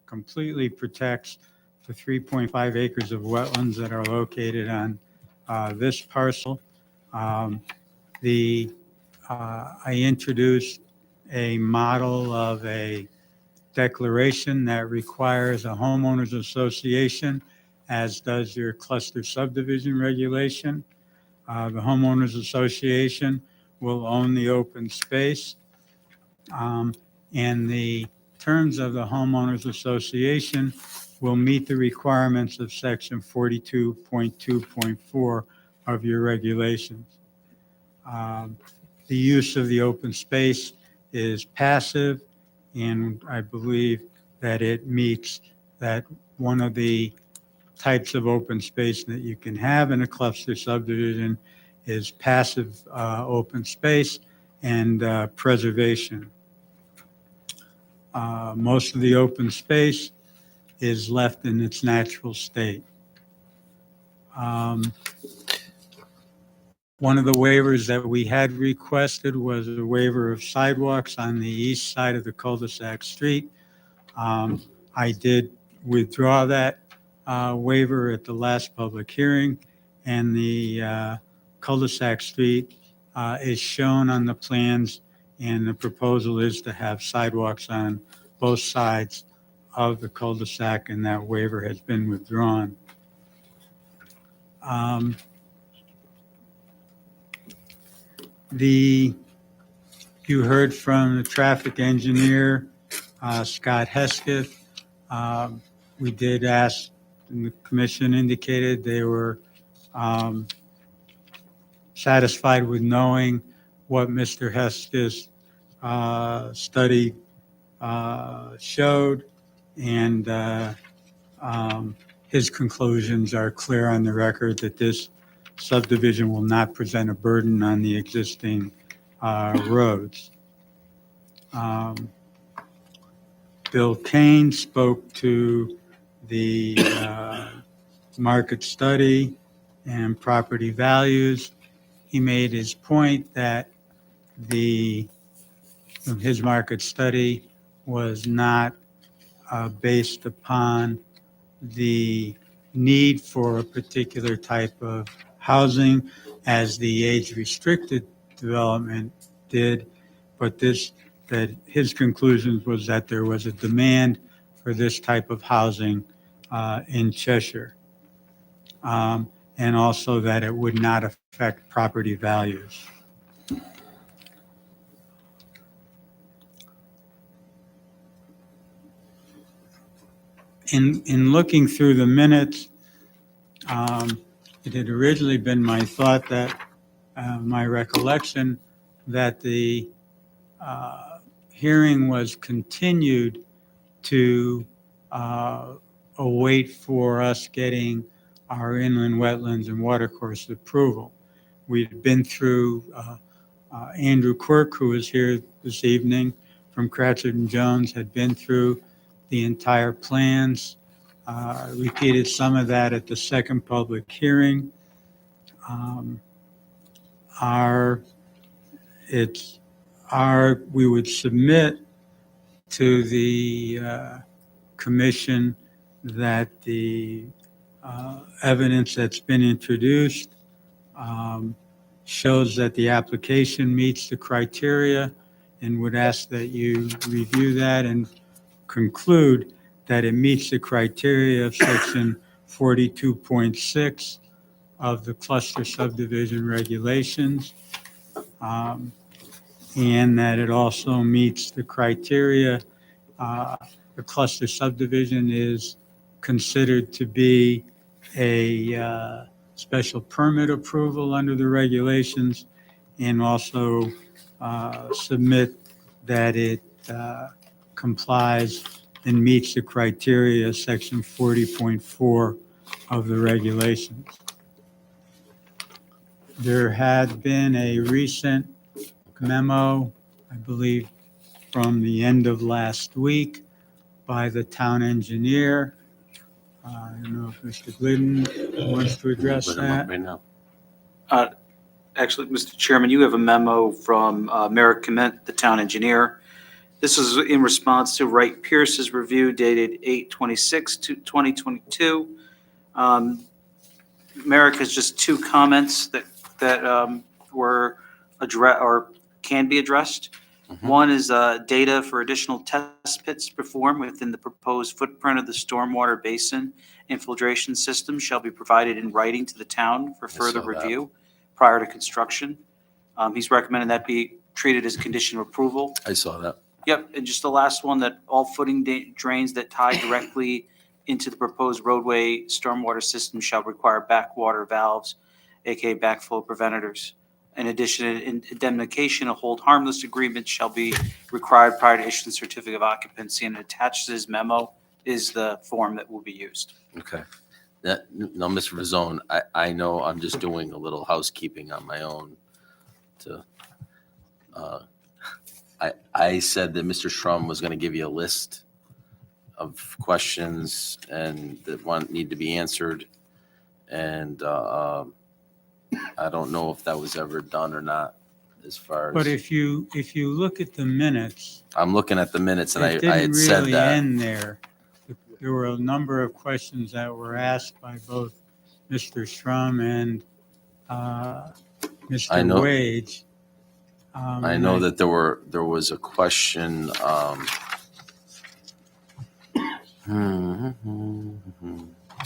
completely protects the 3.5 acres of wetlands that are located on this parcel. I introduced a model of a declaration that requires a homeowners association, as does your cluster subdivision regulation. The homeowners association will own the open space. And the terms of the homeowners association will meet the requirements of section 42.2.4 of your regulations. The use of the open space is passive, and I believe that it meets that one of the types of open space that you can have in a cluster subdivision is passive open space and preservation. Most of the open space is left in its natural state. One of the waivers that we had requested was a waiver of sidewalks on the east side of the cul-de-sac street. I did withdraw that waiver at the last public hearing, and the cul-de-sac street is shown on the plans, and the proposal is to have sidewalks on both sides of the cul-de-sac, and that waiver has been withdrawn. You heard from the traffic engineer, Scott Hesketh. We did ask, and the commission indicated they were satisfied with knowing what Mr. Hesketh's study showed, and his conclusions are clear on the record that this subdivision will not present a burden on the existing roads. Bill Kane spoke to the market study and property values. He made his point that his market study was not based upon the need for a particular type of housing as the age-restricted development did, but that his conclusion was that there was a demand for this type of housing in Cheshire, and also that it would not affect property values. In looking through the minutes, it had originally been my thought that, my recollection, that the hearing was continued to await for us getting our inland wetlands and watercourse approval. We'd been through, Andrew Quirk, who was here this evening from Cratchit and Jones, had been through the entire plans, repeated some of that at the second public hearing. We would submit to the commission that the evidence that's been introduced shows that the application meets the criteria, and would ask that you review that and conclude that it meets the criteria of section 42.6 of the cluster subdivision regulations, and that it also meets the criteria. The cluster subdivision is considered to be a special permit approval under the regulations, and also submit that it complies and meets the criteria of section 40.4 of the regulations. There had been a recent memo, I believe, from the end of last week by the town engineer. I don't know if Mr. Glidden wants to address that. Right now. Actually, Mr. Chairman, you have a memo from Merrick Clement, the town engineer, This is in response to Wright Pierce's review dated 8/26/2022. Merrick has just two comments that were addressed or can be addressed. Mhm. One is data for additional test pits performed within the proposed footprint of the stormwater basin infiltration system shall be provided in writing to the town for further saw that. review prior to construction. He's recommending that be treated as a condition of approval. I saw that. Yep, and just the last one, that all footing drains that tie directly into the proposed roadway stormwater system shall require backwater valves, AKA backflow preventers. In addition, an indemnification, a hold harmless agreement shall be required prior to issuing certificate of occupancy, and attached to this memo is the form that will be used. Okay. Now, Mr. Rizzone, I know I'm just doing a little housekeeping on my own to, I said that Mr. Shrum was going to give you a list of questions and that need to be answered. And I don't know if that was ever done or not as far But as, if you look at the minutes, I'm looking at the minutes and I it had didn't said really that. end there. There were a number of questions that were asked by both Mr. Shrum and I Mr. know- Wage. I know that there was a question. I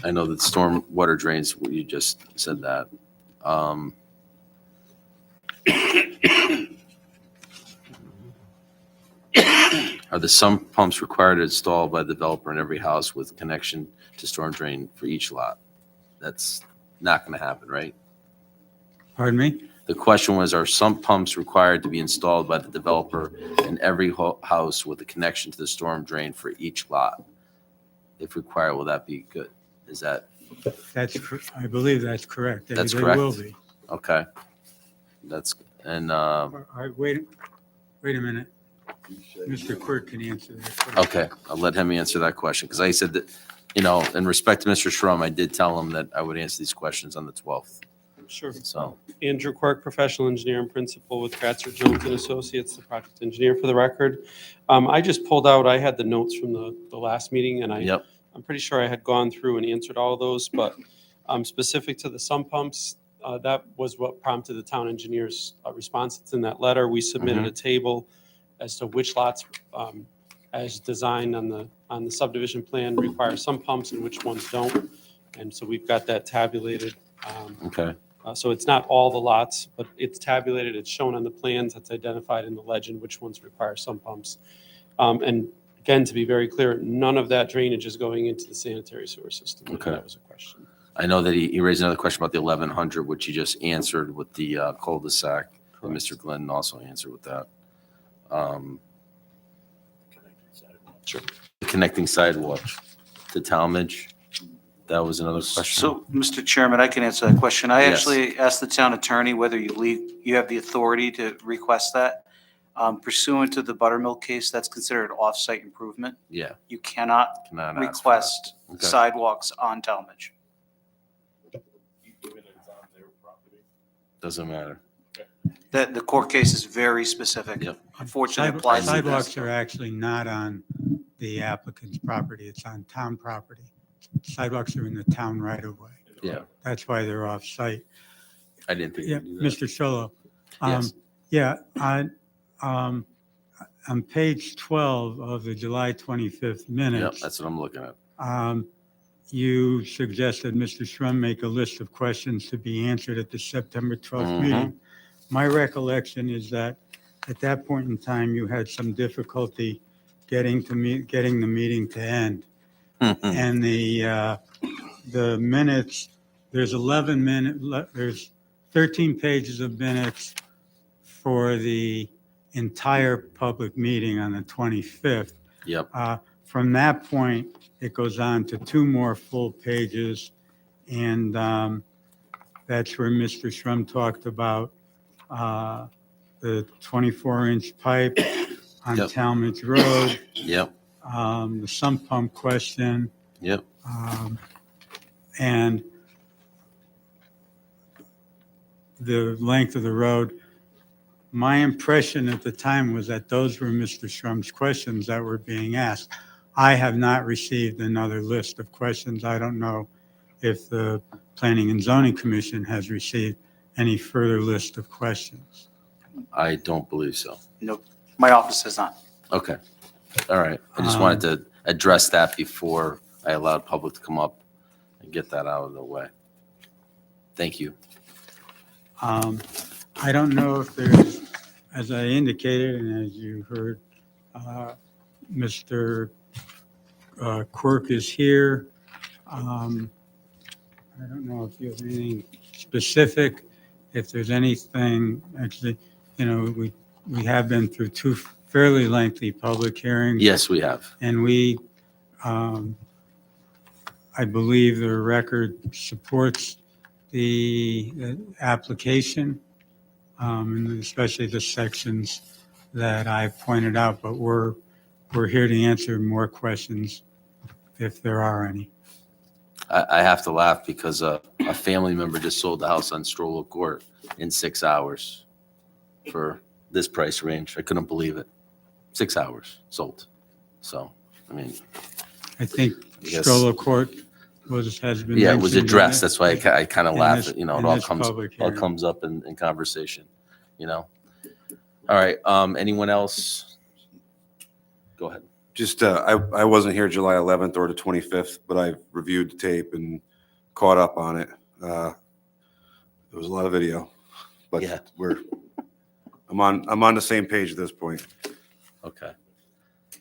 know that storm water drains, you just said that. Are the sump pumps required to install by the developer in every house with connection to storm drain for each lot? That's not going to happen, right? Pardon me? The question was, are sump pumps required to be installed by the developer in every house with a connection to the storm drain for each lot? If required, will that be good? Is that, I believe that's correct. That's They correct? will be. okay? That's, and, All right, wait a minute. Mr. Quirk can answer that question. okay, I'll let him answer that question, because I said that, in respect to Mr. Shrum, I did tell him that I would answer these questions on the 12th, Sure. so, Andrew Quirk, professional engineer and principal with Kratzer Jones and Associates, the project engineer for the record. I just pulled out, I had the notes from the last meeting, and yep, I'm pretty sure I had gone through and answered all of those, but specific to the sump pumps, that was what prompted the town engineer's response. It's in that letter. We submitted a table as to which lots, as designed on the subdivision plan, require sump pumps and which ones don't. And so we've got that tabulated. okay, So it's not all the lots, but it's tabulated, it's shown on the plans, it's identified in the legend which ones require sump pumps. And again, to be very clear, none of that drainage is going into the sanitary sewer system. Okay. That was a question. I know that he raised another question about the 1100, which he just answered with the cul-de-sac, and Mr. Glenn also answered with that. Sure. The connecting sidewalk to Talmadge, that was another question. So, Mr. Chairman, I can answer that question. I Yes. actually asked the town attorney whether you have the authority to request that. Pursuant to the Buttermilk case, that's considered off-site improvement. Yeah, You cannot cannot ask for that. request Okay. sidewalks on Talmadge. Doesn't matter. That the court case is very specific. Yep. Unfortunately, it applies to Sidewalks this. are actually not on the applicant's property. It's on town property. Sidewalks are in the town right of way. Yeah, That's why they're off-site. I didn't think Yeah, you'd do that. Mr. Cholo. Yes. Yeah, on page 12 of the July 25th Yep, minutes, that's what I'm looking at. you suggested Mr. Shrum make a list of questions to be answered at the September 12th Mhm. meeting. My recollection is that at that point in time, you had some difficulty getting the meeting to end. And the minutes, there's 13 pages of minutes for the entire public meeting on the 25th. Yep, From that point, it goes on to two more full pages. And that's where Mr. Shrum talked about the 24-inch pipe on Yep. Talmadge Road, yep, the sump pump question, yep, and the length of the road. My impression at the time was that those were Mr. Strum's questions that were being asked. I have not received another list of questions. I don't know if the Planning and Zoning Commission has received any further list of questions. I don't believe so. Nope, my office has not. Okay. All right. I just wanted to address that before I allowed public to come up and get that out of the way. Thank you. I don't know if there's, as I indicated, and as you heard, Mr. Quirk is here. I don't know if you have anything specific, if there's anything, actually, we have been through two fairly lengthy public hearings. Yes, we have. And we, I believe the record supports the application, and especially the sections that I pointed out, but we're here to answer more questions if there are any. I have to laugh because a family member just sold the house on Strollo Court in 6 hours for this price range. I couldn't believe it. 6 hours sold. So, I mean, I think Yes. Strollo Court has been. yeah, it was mentioned in addressed. it. That's why I kind of in laugh. this- It in all this public all hearing. comes up in conversation, All right. Anyone else? Go ahead. Just, I wasn't here July 11th or the 25th, but I reviewed the tape and caught up on it. There was a lot of video, but Yeah. I'm on the same page at this point. Okay.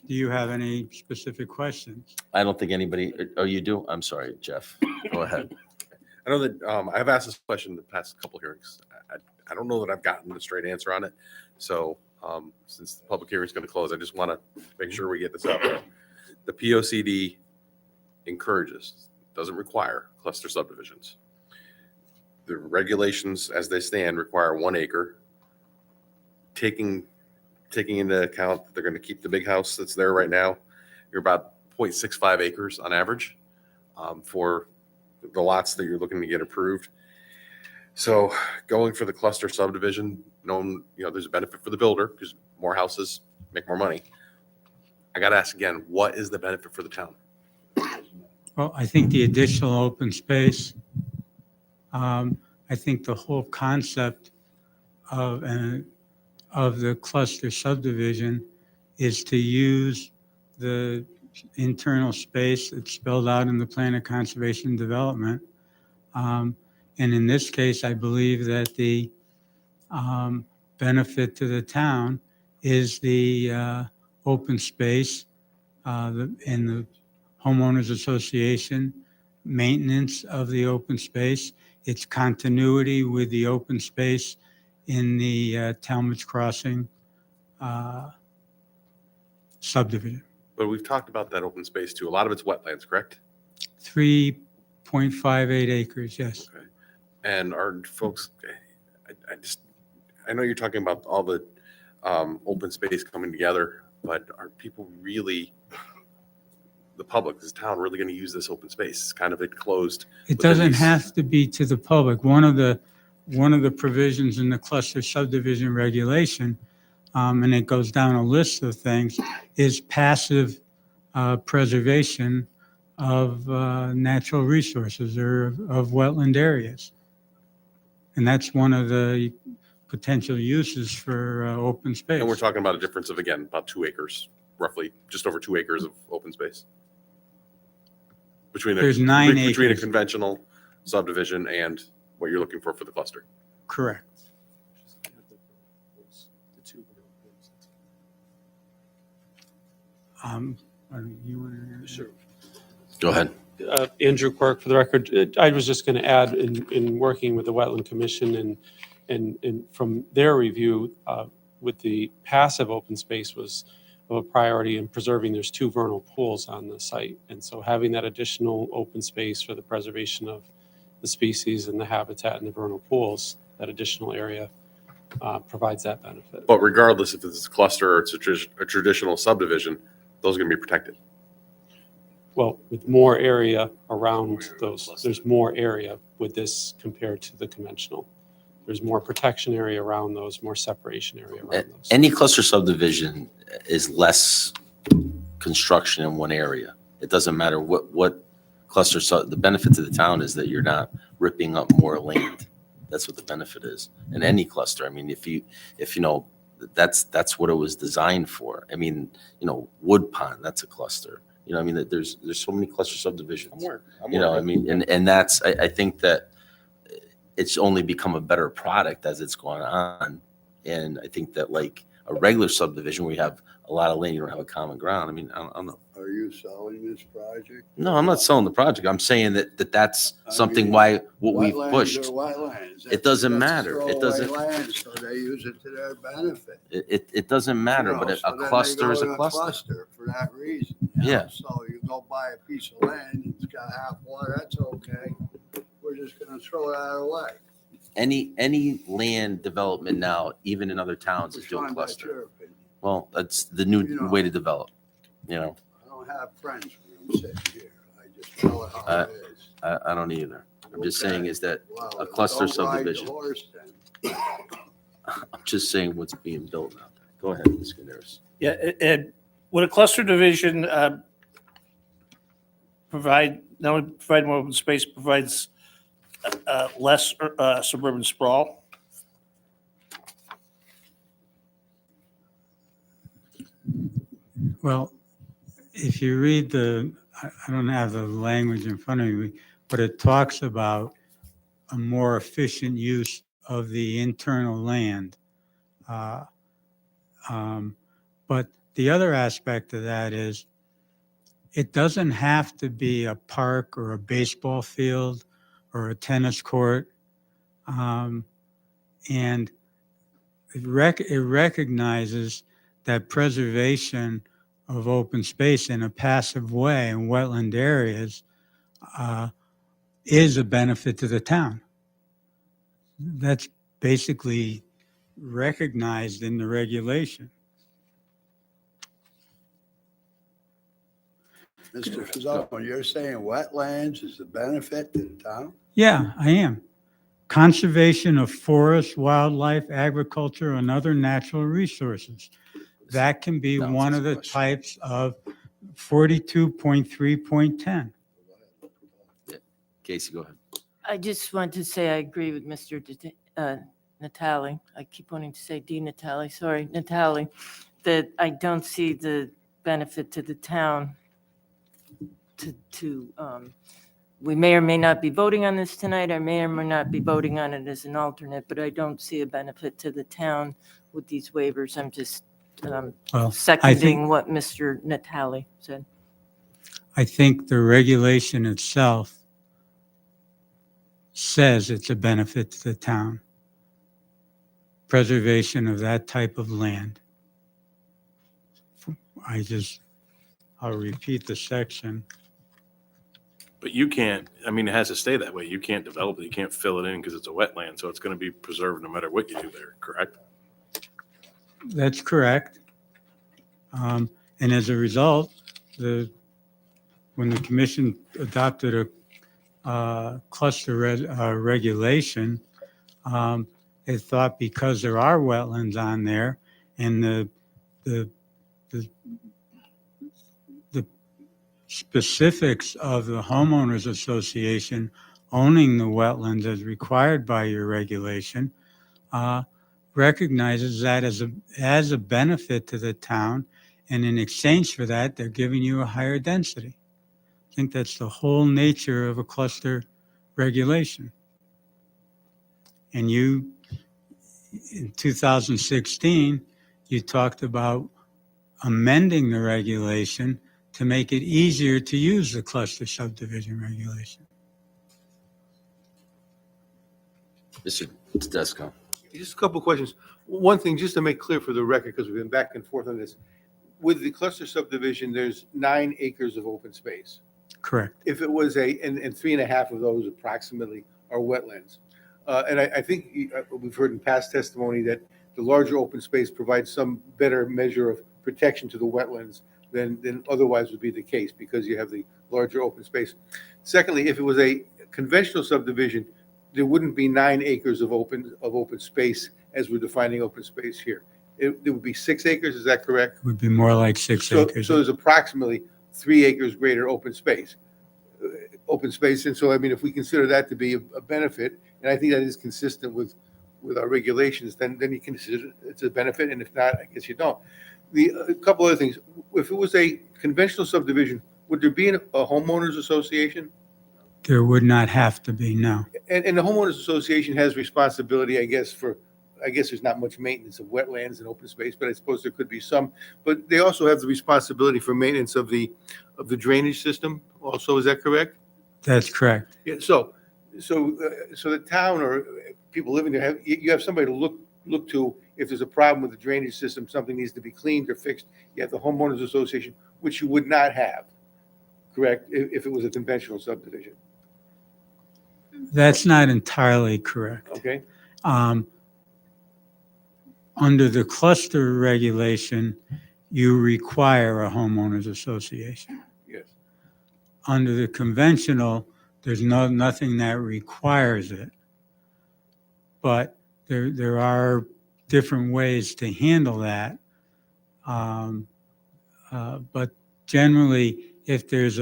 Do you have any specific questions? I don't think anybody, oh, you do? I'm sorry, Jeff. Go ahead. I know that I've asked this question in the past couple hearings. I don't know that I've gotten a straight answer on it. So since the public hearing is going to close, I just want to make sure we get this out there. The POCD encourages, doesn't require cluster subdivisions. The regulations as they stand require 1 acre. Taking into account that they're going to keep the big house that's there right now, you're about 0.65 acres on average for the lots that you're looking to get approved. So going for the cluster subdivision, there's a benefit for the builder because more houses make more money. I got to ask again, what is the benefit for the town? Well, I think the additional open space, I think the whole concept of the cluster subdivision is to use the internal space that's spelled out in the plan of conservation and development. And in this case, I believe that the benefit to the town is the open space and the homeowners association, maintenance of the open space, its continuity with the open space in the Talmadge Crossing subdivision. But we've talked about that open space too. A lot of it's wetlands, correct? 3.58 acres, yes. And are folks, I know you're talking about all the open space coming together, but are people really, the public, this town really going to use this open space? It's kind of enclosed. It within doesn't these- have to be to the public. One of the provisions in the cluster subdivision regulation, and it goes down a list of things, is passive preservation of natural resources or of wetland areas. And that's one of the potential uses for open space. And we're talking about a difference of, again, about 2 acres, roughly, just over 2 acres of open space. There's 9 Between a acres. conventional subdivision and what you're looking for the cluster. Correct. You want to? Sure. Go ahead. Andrew Quirk, for the record, I was just going to add, in working with the Wetland Commission and from their review, with the passive open space was of a priority in preserving. There's 2 vernal pools on the site. And so having that additional open space for the preservation of the species and the habitat in the vernal pools, that additional area provides that benefit. But regardless if it's a cluster or it's a traditional subdivision, those are going to be protected. Well, with more area around those, there's more area with this compared to the conventional. there's more protection area around those, more separation area around those. Any cluster subdivision is less construction in one area. It doesn't matter what cluster, the benefit to the town is that you're not ripping up more land. That's what the benefit is. In any cluster, I mean, if you know, that's what it was designed for. I mean, Wood Pond, that's a cluster. I mean, there's so many cluster subdivisions. I mean, and that's, I think that it's only become a better product as it's gone on. And I think that like a regular subdivision where you have a lot of land, you don't have a common ground. I mean, I don't know. Are you selling this project? No, I'm not selling the project. I'm saying that's something what we've pushed. Wetlands. It doesn't That's matter. It throwaway doesn't- land, so they use it to their benefit. It doesn't matter, but So a then cluster they is go a to cluster. For that reason. Yeah. So you go buy a piece of land, it's got half water, that's okay. We're just gonna throw that away. Any land development now, even in other towns, is Which doing one, that's cluster. your opinion. Well, that's the new You know. way to develop. I don't have friends when I'm sitting here. I just tell it how it is. I don't either. I'm just saying is that Well, a cluster don't ride the subdivision. horse then. I'm just saying what's being built now. Go ahead, Ms. Caneris. Yeah, and would a cluster division provide, not only provide more open space, provides less suburban sprawl? Well, if you read I don't have the language in front of me, but it talks about a more efficient use of the internal land. But the other aspect of that is it doesn't have to be a park or a baseball field or a tennis court. And it recognizes that preservation of open space in a passive way in wetland areas is a benefit to the town. That's basically recognized in the regulation. Mr. Fazano, you're saying wetlands is a benefit to the town? Yeah, I am. Conservation of forests, wildlife, agriculture, and other natural resources. That can be That was one his of the question. types of 42.3.10. Casey, go ahead. I just want to say I agree with Mr. Natale. I keep wanting to say Natale, sorry, Natale, that I don't see the benefit to the town we may or may not be voting on this tonight. I may or may not be voting on it as an alternate, but I don't see a benefit to the town with these waivers. I'm just Well, I seconding think, what Mr. Natale said. I think the regulation itself says it's a benefit to the town. Preservation of that type of land. I'll repeat the section. But you can't, I mean, it has to stay that way. You can't develop it. You can't fill it in because it's a wetland. So it's going to be preserved no matter what you do there, correct? That's correct. And as a result, when the commission adopted a cluster regulation, it thought because there are wetlands on there and the specifics of the homeowners association owning the wetlands as required by your regulation, recognizes that as a benefit to the town, and in exchange for that, they're giving you a higher density. I think that's the whole nature of a cluster regulation. And in 2016, you talked about amending the regulation to make it easier to use the cluster subdivision regulation. Mr. Tedesco. Just a couple of questions. One thing, just to make clear for the record, because we've been back and forth on this. With the cluster subdivision, there's 9 acres of open space. Correct. If it was and 3.5 of those approximately are wetlands. And I think we've heard in past testimony that the larger open space provides some better measure of protection to the wetlands than otherwise would be the case because you have the larger open space. Secondly, if it was a conventional subdivision, there wouldn't be 9 acres of open space as we're defining open space here. It would be 6 acres, is that correct? It would be more like 6 So acres. there's approximately 3 acres greater open space. And so, I mean, if we consider that to be a benefit, and I think that is consistent with our regulations, then you consider it's a benefit, and if not, I guess you don't. A couple other things. If it was a conventional subdivision, would there be a homeowners association? There would not have to be, no. And the homeowners association has responsibility, I guess there's not much maintenance of wetlands and open space, but I suppose there could be some. But they also have the responsibility for maintenance of the drainage system also, is that correct? That's correct. Yeah, so the town or people living there you have somebody to look to if there's a problem with the drainage system, something needs to be cleaned or fixed. You have the homeowners association, which you would not have, correct, if it was a conventional subdivision, That's not entirely correct. okay? Under the cluster regulation, you require a homeowners association. Yes. Under the conventional, there's nothing that requires it. But there are different ways to handle that. But generally, if there is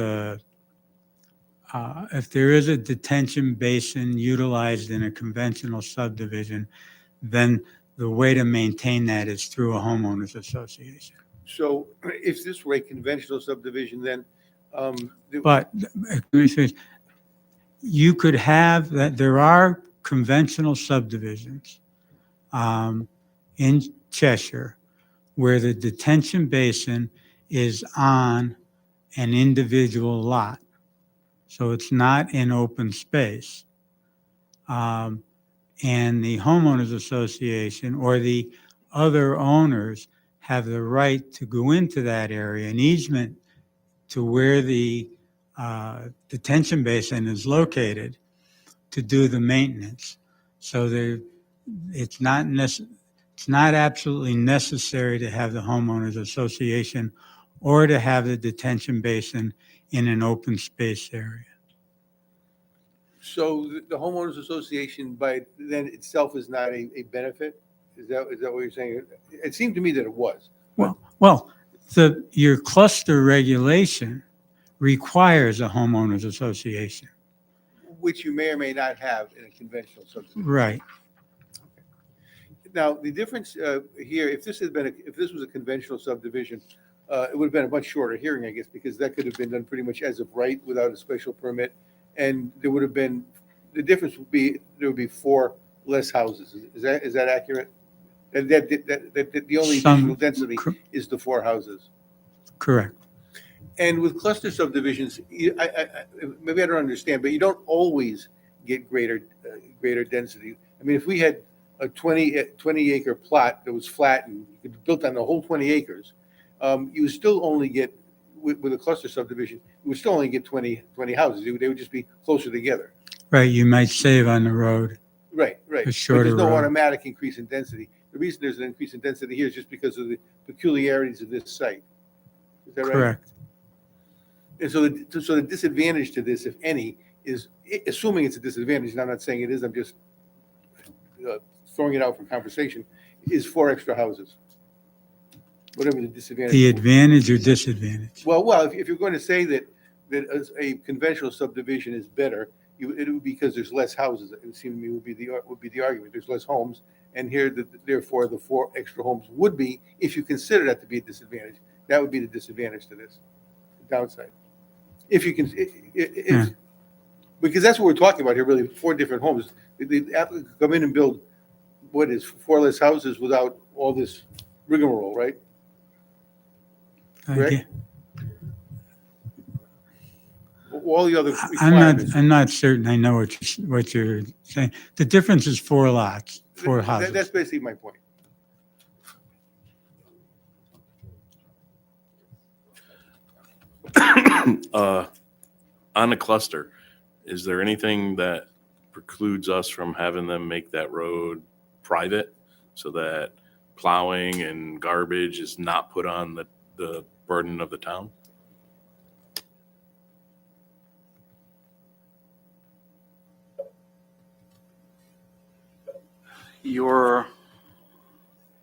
a detention basin utilized in a conventional subdivision, then the way to maintain that is through a homeowners association. So if this were a conventional subdivision, then, But you could have that, there are conventional subdivisions in Cheshire where the detention basin is on an individual lot. So it's not in open space. And the homeowners association or the other owners have the right to go into that area, an easement to where the detention basin is located to do the maintenance. So it's not absolutely necessary to have the homeowners association or to have the detention basin in an open space area. so the homeowners association by then itself is not a benefit? Is that what you're saying? It seemed to me that it was. Well, your cluster regulation requires a homeowners association. Which you may or may not have in a conventional subdivision. Right. Now, the difference here, if this was a conventional subdivision, it would have been a much shorter hearing, I guess, because that could have been done pretty much as of right without a special permit. And there would have been, the difference would be, there would be 4 less houses. Is that accurate? And that the only additional density is the 4 houses. Correct. And with cluster subdivisions, maybe I don't understand, but you don't always get greater density. I mean, if we had a 20 acre plot that was flat and you could build on the whole 20 acres, you would still only get, with a cluster subdivision, you would still only get 20 houses. They would just be closer together. Right. You might save on the road. Right. A But shorter there's no road. automatic increase in density. The reason there's an increase in density here is just because of the peculiarities of this site. Is that right? Correct. And so the disadvantage to this, if any, is, assuming it's a disadvantage, and I'm not saying it is, I'm just throwing it out for conversation, is 4 extra houses. Whatever the disadvantage. The advantage or disadvantage? Well, if you're going to say that a conventional subdivision is better, it would be because there's less houses. It would seem to me would be the argument. There's less homes, and here, therefore, the 4 extra homes would be, if you consider that to be a disadvantage, that would be the disadvantage to this, downside. If you can, because that's what we're talking about here, really, 4 different homes. The applicant could come in and build, 4 less houses without all this rigmarole, right? Correct? All the other requirements. I'm not certain I know what you're saying. The difference is 4 lots, 4 That's houses. basically my point. On the cluster, is there anything that precludes us from having them make that road private so that plowing and garbage is not put on the burden of the town? Your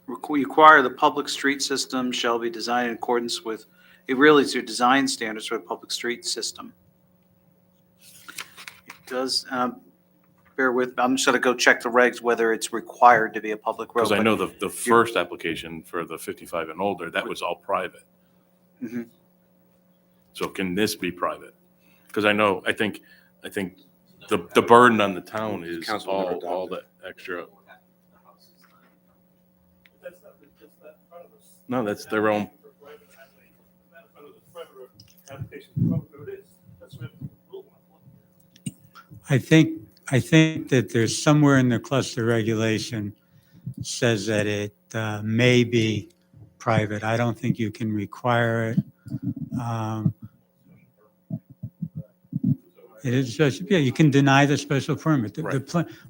require the public street system shall be designed in accordance with, it really is your design standards for a public street system. It does, bear with, I'm just gonna go check the regs, whether it's required to be a public road. Because I but- know the first application for the 55 and older, that was all private. Mhm. So can this be private? Because I think the burden on the town is Council never all adopted that extra. No, that's their own. I think that there's somewhere in the cluster regulation says that it may be private. I don't think you can require it. It is just, yeah, you can deny the special permit. Right.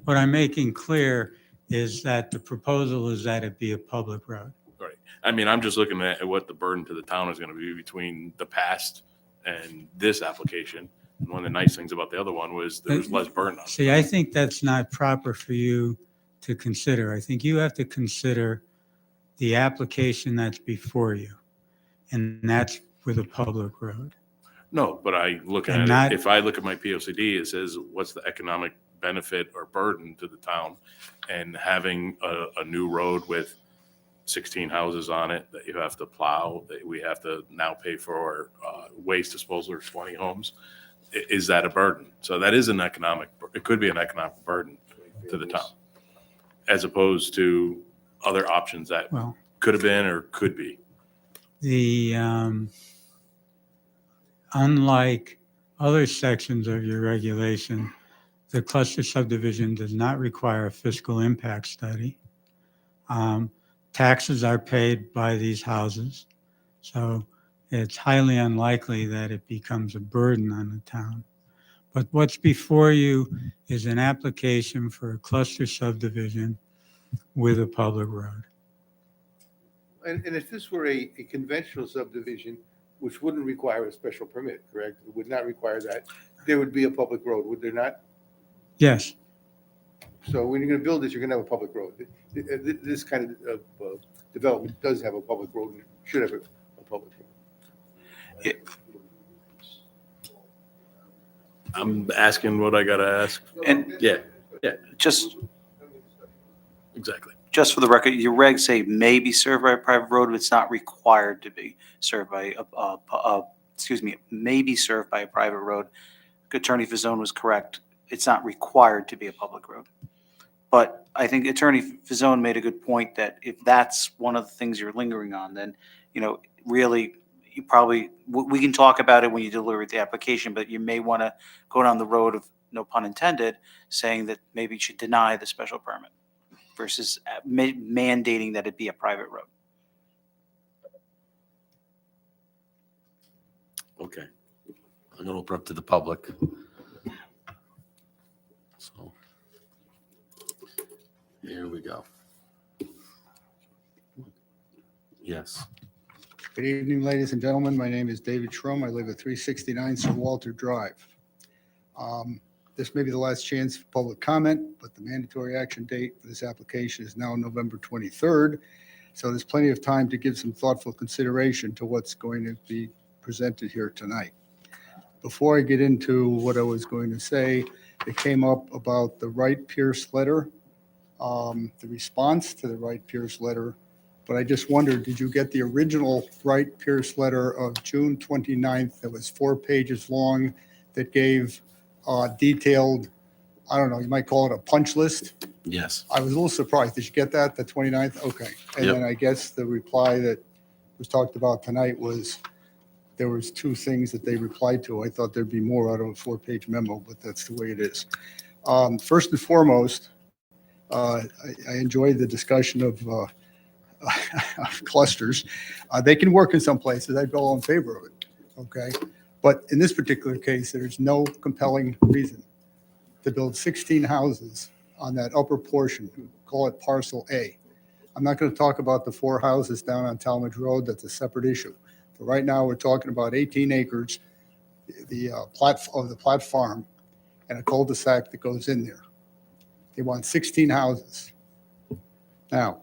What I'm making clear is that the proposal is that it be a public road. Right. I mean, I'm just looking at what the burden to the town is going to be between the past and this application. And one of the nice things about the other one was there was less burden on it. See, I think that's not proper for you to consider. I think you have to consider the application that's before you, and that's with a public road. No, but I look And at not- it, if I look at my POCD, it says, what's the economic benefit or burden to the town? And having a new road with 16 houses on it that you have to plow, that we have to now pay for waste disposal or 20 homes, is that a burden? So that is it could be an economic burden to the town, as opposed to other options that Well, could have been or could be. Unlike other sections of your regulation, the cluster subdivision does not require a fiscal impact study. Taxes are paid by these houses, so it's highly unlikely that it becomes a burden on the town. But what's before you is an application for a cluster subdivision with a public road. And if this were a conventional subdivision, which wouldn't require a special permit, correct? It would not require that. There would be a public road, would there not? Yes, So when you're going to build this, you're going to have a public road. This kind of development does have a public road and should have a public road. I'm asking what I got to ask. And Yeah, just exactly. Just for the record, your regs say may be served by a private road, but it's not required to be served by may be served by a private road. Attorney Fazone was correct. It's not required to be a public road. But I think Attorney Fazone made a good point that if that's one of the things you're lingering on, then, really, you probably, we can talk about it when you deliver the application, but you may want to go down the road of, no pun intended, saying that maybe you should deny the special permit versus mandating that it be a private road. Okay. I'm going to open up to the public. So, here we go. Yes. Good evening, ladies and gentlemen. My name is David Schrum. I live at 369 Sir Walter Drive. This may be the last chance for public comment, but the mandatory action date for this application is now November 23rd. So there's plenty of time to give some thoughtful consideration to what's going to be presented here tonight. Before I get into what I was going to say, it came up about the Wright-Pierce letter, the response to the Wright-Pierce letter. But I just wondered, did you get the original Wright-Pierce letter of June 29th that was 4 pages long that gave detailed, I don't know, you might call it a punch list? Yes. I was a little surprised. Did you get that, the 29th? Okay. And Yep. then I guess the reply that was talked about tonight was, there was 2 things that they replied to. I thought there'd be more out of a 4-page memo, but that's the way it is. First and foremost, I enjoyed the discussion of clusters. They can work in some places. I'd be all in favor of it. Okay. But in this particular case, there's no compelling reason to build 16 houses on that upper portion, call it parcel A. I'm not going to talk about the 4 houses down on Talmadge Road. That's a separate issue. But right now, we're talking about 18 acres, the Platt Farm, and a cul-de-sac that goes in there. They want 16 houses. Now,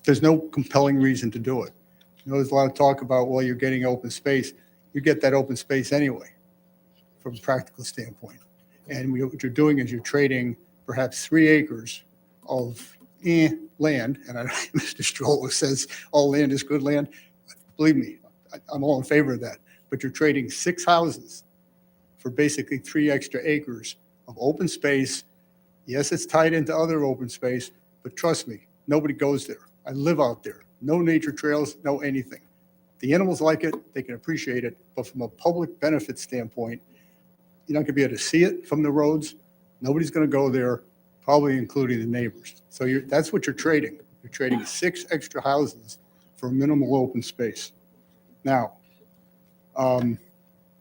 there's no compelling reason to do it. You know, there's a lot of talk about, well, you're getting open space. You get that open space anyway, from a practical standpoint. And what you're doing is you're trading perhaps 3 acres of land, and Mr. Stroll says all land is good land. Believe me, I'm all in favor of that. But you're trading 6 houses for basically 3 extra acres of open space. Yes, it's tied into other open space, but trust me, nobody goes there. I live out there. No nature trails, no anything. The animals like it, they can appreciate it, but from a public benefit standpoint, you're not going to be able to see it from the roads. Nobody's going to go there, probably including the neighbors. So that's what you're trading. You're trading 6 extra houses for minimal open space. Now, the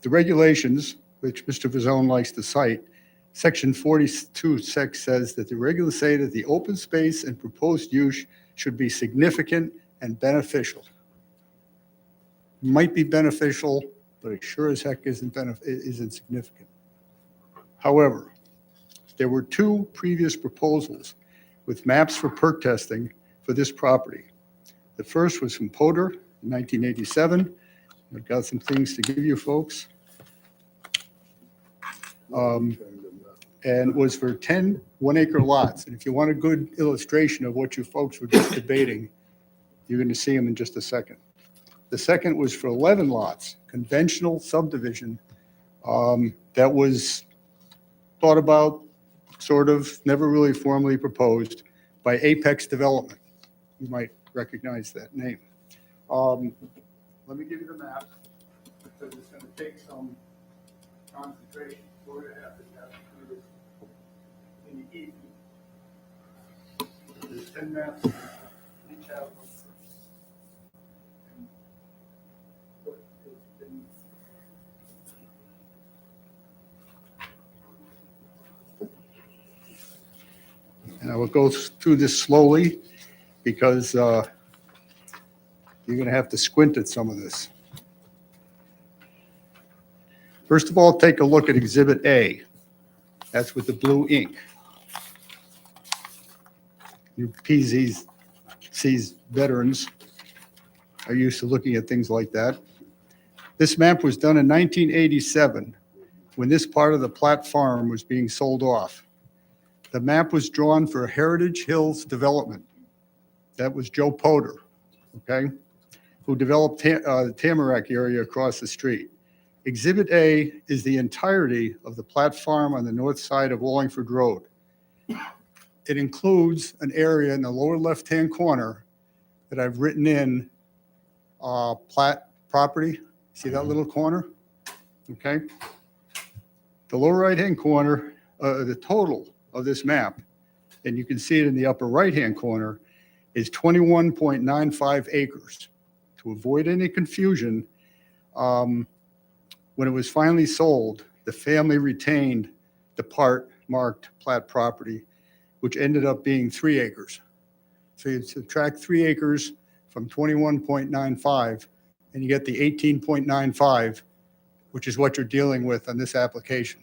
regulations, which Mr. Vazone likes to cite, Section 42(6) says that the regulations say that the open space and proposed use should be significant and beneficial. Might be beneficial, but it sure as heck isn't significant. However, there were 2 previous proposals with maps for perk testing for this property. The first was from Potter in 1987. I've got some things to give you folks. And was for 10 1-acre lots. And if you want a good illustration of what you folks were just debating, you're going to see them in just a second. The second was for 11 lots, conventional subdivision, that was thought about, sort of, never really formally proposed by Apex Development. You might recognize that name. Let me give you the map, because it's going to take some concentration. We're going to have to do this in the evening. There's 10 maps. Each have one. And I will go through this slowly because you're going to have to squint at some of this. First of all, take a look at Exhibit A. That's with the blue ink. You PZC's veterans are used to looking at things like that. This map was done in 1987 when this part of the Platt Farm was being sold off. The map was drawn for Heritage Hills Development. That was Joe Potter, okay, who developed the Tamarack area across the street. Exhibit A is the entirety of the Platt Farm on the north side of Wallingford Road. It includes an area in the lower left-hand corner that I've written in Platt property. See that little corner? Okay. The lower right-hand corner, the total of this map, and you can see it in the upper right-hand corner, is 21.95 acres. To avoid any confusion, when it was finally sold, the family retained the part marked Platt property, which ended up being 3 acres. So you subtract 3 acres from 21.95, and you get the 18.95, which is what you're dealing with on this application.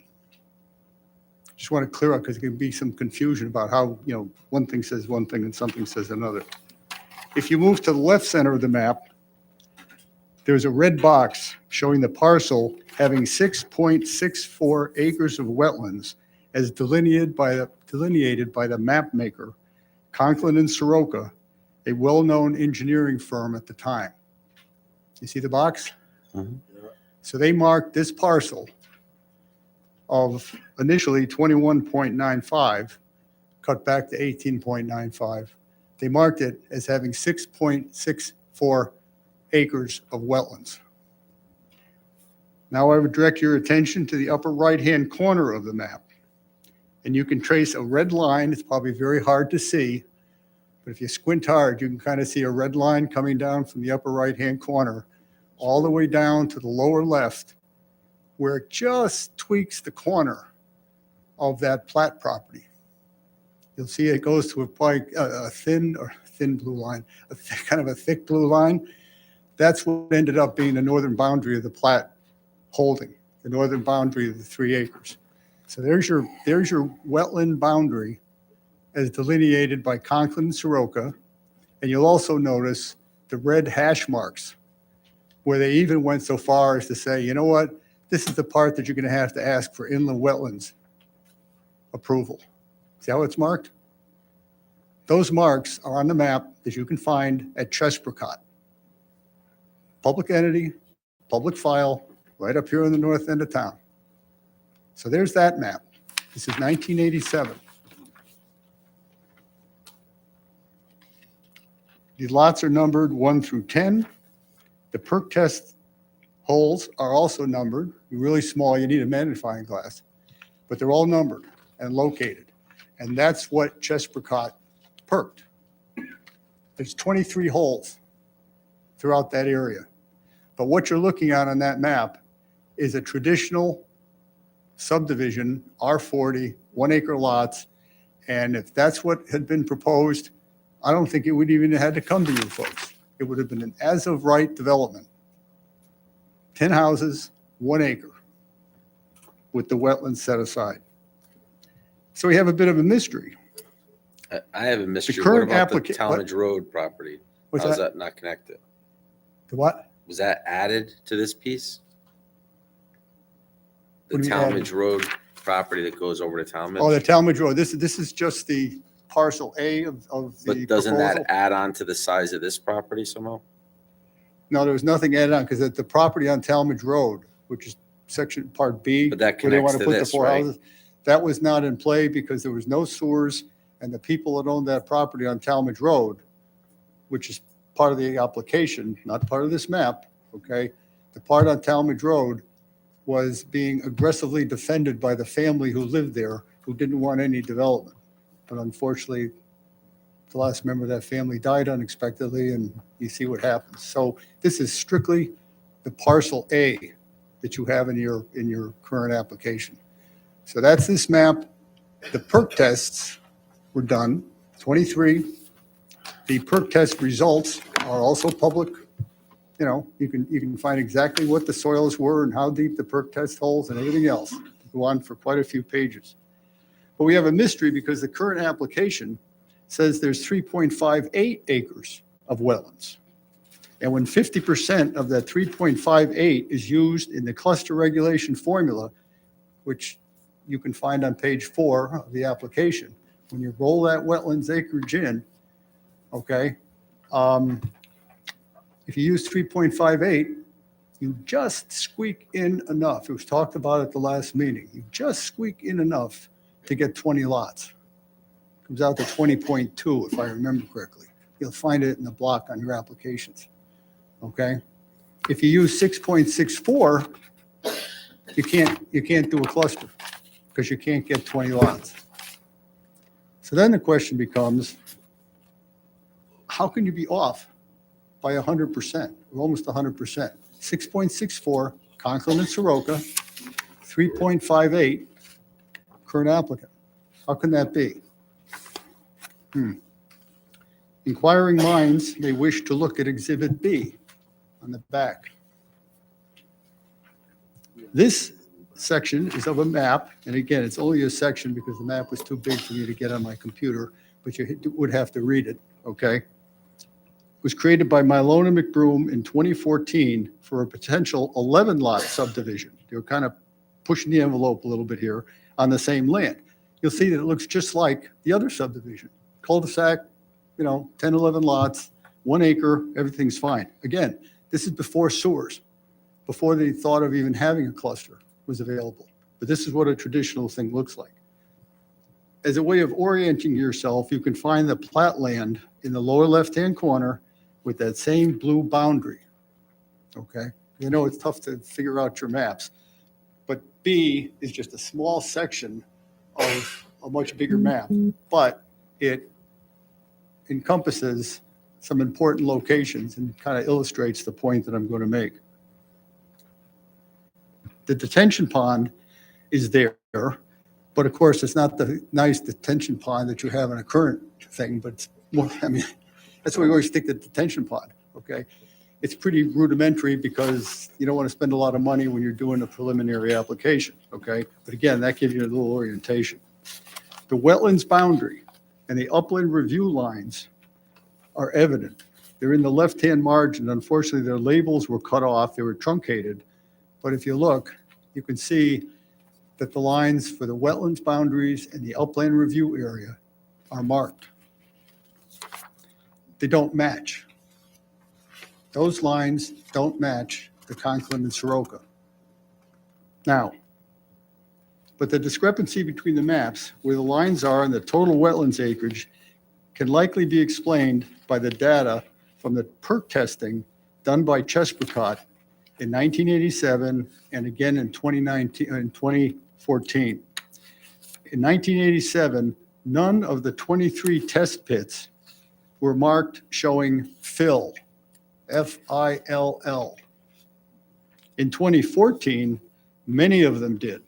Just want to clear up because there can be some confusion about how, you know, one thing says one thing and something says another. If you move to the left center of the map, there's a red box showing the parcel having 6.64 acres of wetlands as delineated by the map maker, Conklin and Soroka, a well-known engineering firm at the time. You see the box? Mhm. So they marked this parcel of initially 21.95, cut back to 18.95. They marked it as having 6.64 acres of wetlands. Now I would direct your attention to the upper right-hand corner of the map. And you can trace a red line. It's probably very hard to see, but if you squint hard, you can kind of see a red line coming down from the upper right-hand corner all the way down to the lower left, where it just tweaks the corner of that Platt property. You'll see it goes to a thin blue line, kind of a thick blue line. That's what ended up being the northern boundary of the Platt holding, the northern boundary of the 3 acres. So there's your wetland boundary as delineated by Conklin and Soroka. And you'll also notice the red hash marks, where they even went so far as to say, you know what, this is the part that you're going to ask for inland wetlands approval. See how it's marked? Those marks are on the map that you can find at Chesprocot. Public entity, public file, right up here in the north end of town. So there's that map. This is 1987. The lots are numbered 1 through 10. The perk test holes are also numbered. They're really small, you need a magnifying glass, but they're all numbered and located. And that's what Chesprocot perked. There's 23 holes throughout that area. But what you're looking at on that map is a traditional subdivision, R40, 1 acre lots. And if that's what had been proposed, I don't think it would even have had to come to you folks. It would have been an as of right development. 10 houses, 1 acre, with the wetlands set aside. So we have a bit of a mystery. I have a mystery. What current about the applica- Talmadge Road property? What's How's that? that not connected? The what? Was that added to this piece? The What do you mean added? Talmadge Road property that goes over to Talmadge? Oh, the Talmadge Road. This is just the parcel A of the But doesn't proposal. that add on to the size of this property somehow? No, there was nothing added on, because at the property on Talmadge Road, which is section part B, But that where they want connects to to put the this, 4 right? houses, that was not in play because there was no sewers, and the people that owned that property on Talmadge Road, which is part of the application, not part of this map, okay? The part on Talmadge Road was being aggressively defended by the family who lived there, who didn't want any development. But unfortunately, the last member of that family died unexpectedly, and you see what happens. So this is strictly the parcel A that you have in your current application. So that's this map. The perk tests were done, 23. The perk test results are also public. You know, you can find exactly what the soils were and how deep the perk test holes and everything else. Go on for quite a few pages. But we have a mystery because the current application says there's 3.58 acres of wetlands. And when 50% of that 3.58 is used in the cluster regulation formula, which you can find on page 4 of the application, when you roll that wetlands acreage in, okay, if you use 3.58, you just squeak in enough. It was talked about at the last meeting. You just squeak in enough to get 20 lots. Comes out to 20.2, if I remember correctly. You'll find it in the block on your applications, okay? If you use 6.64, you can't do a cluster because you can't get 20 lots. So then the question becomes, how can you be off by 100%, or almost 100%? 6.64, Conklin and Soroka, 3.58, current applicant. How can that be? Inquiring minds may wish to look at Exhibit B on the back. This section is of a map, and again, it's only a section because the map was too big for me to get on my computer, but you would have to read it, okay? It was created by Mylone and McBroom in 2014 for a potential 11-lot subdivision. They were kind of pushing the envelope a little bit here on the same land. You'll see that it looks just like the other subdivision. Cul-de-sac, 10, 11 lots, 1 acre, everything's fine. Again, this is before sewers, before they thought of even having a cluster was available. But this is what a traditional thing looks like. As a way of orienting yourself, you can find the plat land in the lower left-hand corner with that same blue boundary, okay? I know it's tough to figure out your maps, but B is just a small section of a much bigger map, but it encompasses some important locations and kind of illustrates the point that I'm going to make. The detention pond is there, but of course, it's not the nice detention pond that you have in a current thing, but it's more, that's why we always stick to the detention pond, okay? It's pretty rudimentary because you don't want to spend a lot of money when you're doing a preliminary application, okay? But again, that gives you a little orientation. The wetlands boundary, and the upland review lines are evident. They're in the left-hand margin. Unfortunately, their labels were cut off, they were truncated. But if you look, you can see that the lines for the wetlands boundaries and the upland review area are marked. They don't match. Those lines don't match the Conklin and Soroka. Now, but the discrepancy between the maps, where the lines are and the total wetlands acreage, can likely be explained by the data from the perk testing done by Chesprocott in 1987 and again in 2019 and 2014. In 1987, none of the 23 test pits were marked showing fill, F-I-L-L. In 2014, many of them did.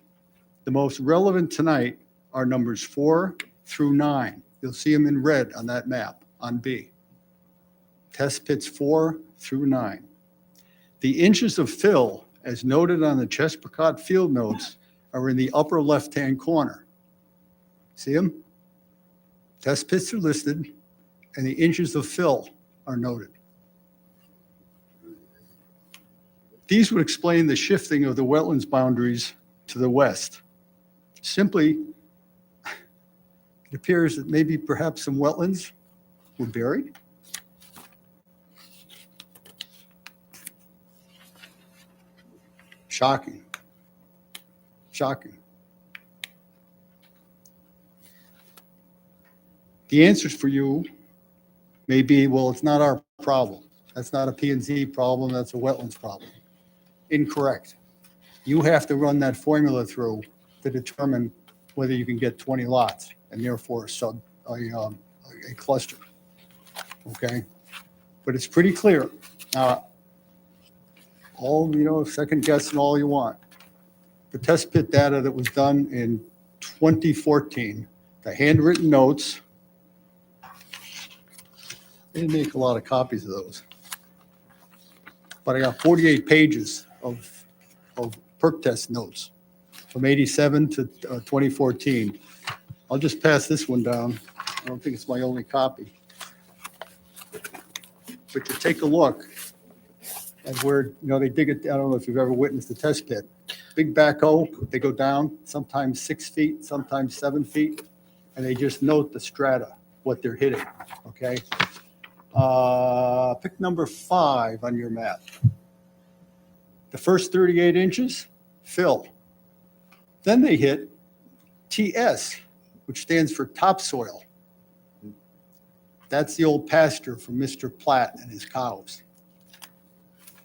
The most relevant tonight are numbers 4 through 9. You'll see them in red on that map on B. Test pits 4 through 9. The inches of fill, as noted on the Chesprocott field notes, are in the upper left-hand corner. See them? Test pits are listed, and the inches of fill are noted. These would explain the shifting of the wetlands boundaries to the west. Simply, it appears that maybe perhaps some wetlands were buried. Shocking. Shocking. The answers for you may be, well, it's not our problem. That's not a P&Z problem, that's a wetlands problem. Incorrect. You have to run that formula through to determine whether you can get 20 lots and therefore a cluster. Okay? But it's pretty clear. Now, second guessing all you want. The test pit data that was done in 2014, the handwritten notes, they didn't make a lot of copies of those. But I got 48 pages of perk test notes from 87 to 2014. I'll just pass this one down. I don't think it's my only copy. But you take a look at where, they dig it. I don't know if you've ever witnessed a test pit. Big backhoe, they go down, sometimes 6 feet, sometimes 7 feet, and they just note the strata, what they're hitting, okay? Pick number 5 on your map. The first 38 inches, fill. Then they hit TS, which stands for topsoil. That's the old pasture for Mr. Platt and his cows.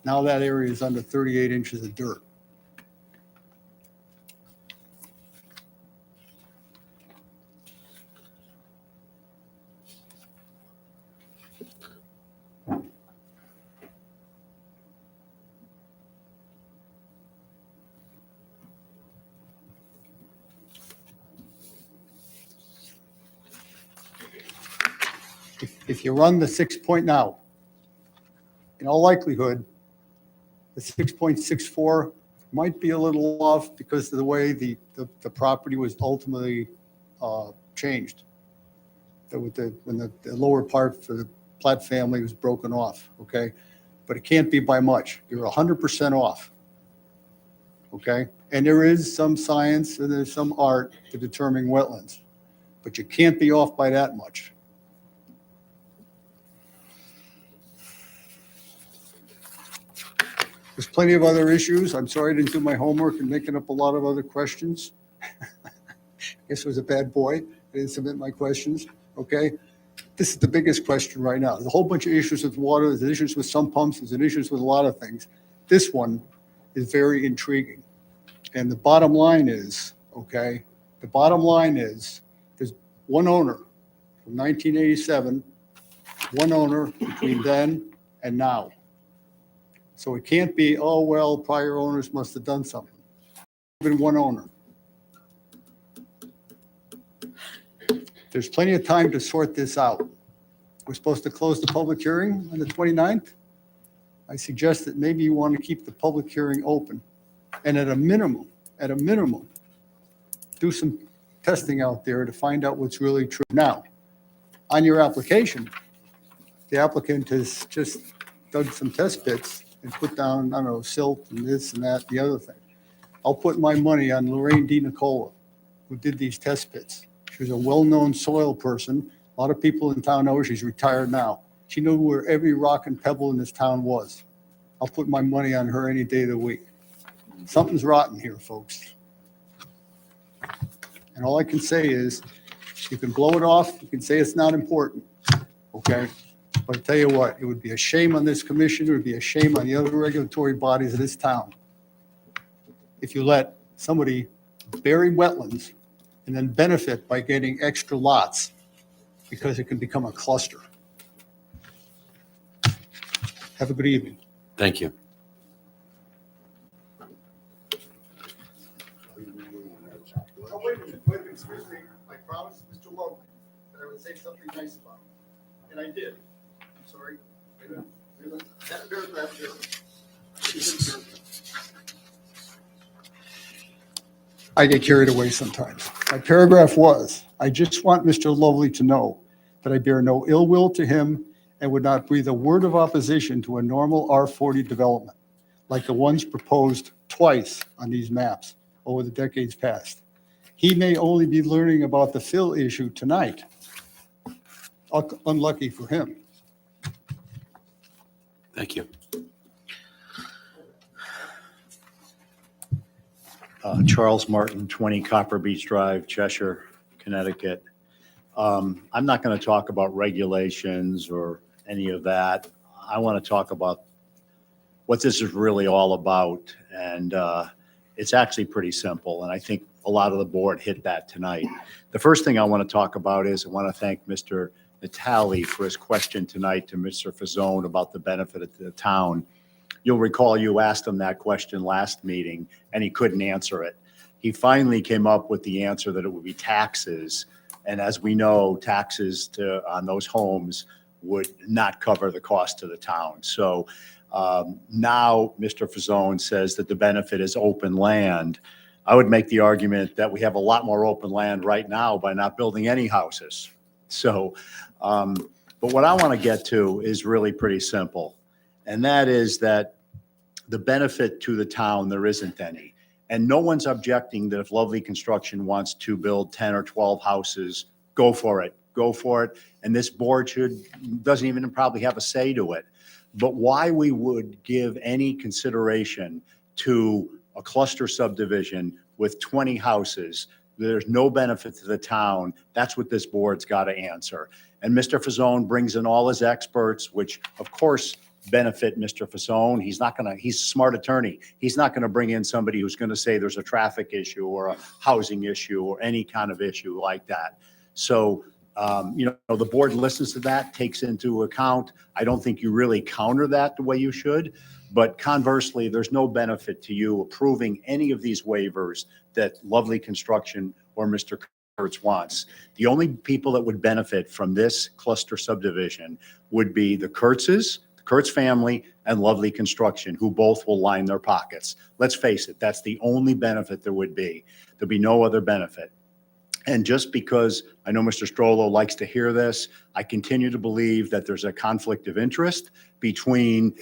Now that area is under 38 inches of dirt. If you run the 6 now, in all likelihood, the 6.64 might be a little off because of the way the property was ultimately changed. When the lower part for the Platt family was broken off, okay? But it can't be by much. You're 100% off, okay? And there is some science and there's some art to determining wetlands, but you can't be off by that much. There's plenty of other issues. I'm sorry I didn't do my homework and making up a lot of other questions. I guess I was a bad boy. I didn't submit my questions, okay? This is the biggest question right now. There's a whole bunch of issues with water. There's issues with some pumps. There's issues with a lot of things. This one is very intriguing. And the bottom line is, okay, the bottom line is there's one owner from 1987, one owner between then and now. So it can't be, oh, well, prior owners must have done something. Even one owner. There's plenty of time to sort this out. We're supposed to close the public hearing on the 29th. I suggest that maybe you want to keep the public hearing open. And at a minimum, do some testing out there to find out what's really true. Now, on your application, the applicant has just dug some test pits and put down, I don't know, silt and this and that, the other thing. I'll put my money on Lorraine Di Nicola, who did these test pits. She was a well-known soil person. A lot of people in town know her. She's retired now. She knew where every rock and pebble in this town was. I'll put my money on her any day of the week. Something's rotten here, folks. And all I can say is, you can blow it off, you can say it's not important, okay? But I tell you what, it would be a shame on this commission, it would be a shame on the other regulatory bodies of this town if you let somebody bury wetlands and then benefit by getting extra lots because it can become a cluster. Have a good evening. Thank you. Oh, wait a minute, excuse me. I promised Mr. Lowe that I would say something nice about him, and I did. I'm sorry. Wait a minute. That paragraph here. I get carried away sometimes. My paragraph was, I just want Mr. Lovely to know that I bear no ill will to him and would not breathe a word of opposition to a normal R40 development, like the ones proposed twice on these maps over the decades past. He may only be learning about the fill issue tonight. Unlucky for him. Thank you. Charles Martin, 20 Copper Beach Drive, Cheshire, Connecticut. I'm not going to talk about regulations or any of that. I want to talk about what this is really all about. And it's actually pretty simple. And I think a lot of the board hit that tonight. The first thing I want to talk about is I want to thank Mr. Natale for his question tonight to Mr. Fazzone about the benefit of the town. You'll recall you asked him that question last meeting and he couldn't answer it. He finally came up with the answer that it would be taxes. And as we know, taxes on those homes would not cover the cost to the town. So now Mr. Fazzone says that the benefit is open land. I would make the argument that we have a lot more open land right now by not building any houses. So, but what I want to get to is really pretty simple. And that is that the benefit to the town, there isn't any. And no one's objecting that if Lovely Construction wants to build 10 or 12 houses, go for it, go for it. And this board doesn't even probably have a say to it. But why we would give any consideration to a cluster subdivision with 20 houses, there's no benefit to the town. That's what this board's got to answer. And Mr. Fazzone brings in all his experts, which of course benefit Mr. Fazzone. He's a smart attorney. He's not going to bring in somebody who's going to say there's a traffic issue or a housing issue or any kind of issue like that. So, the board listens to that, takes into account. I don't think you really counter that the way you should. But conversely, there's no benefit to you approving any of these waivers that Lovely Construction or Mr. Kurtz wants. The only people that would benefit from this cluster subdivision would be the Kurtzes, the Kurtz family, and Lovely Construction, who both will line their pockets. Let's face it, that's the only benefit there would be. There'd be no other benefit. And just because I know Mr. Strollo likes to hear this, I continue to believe that there's a conflict of interest between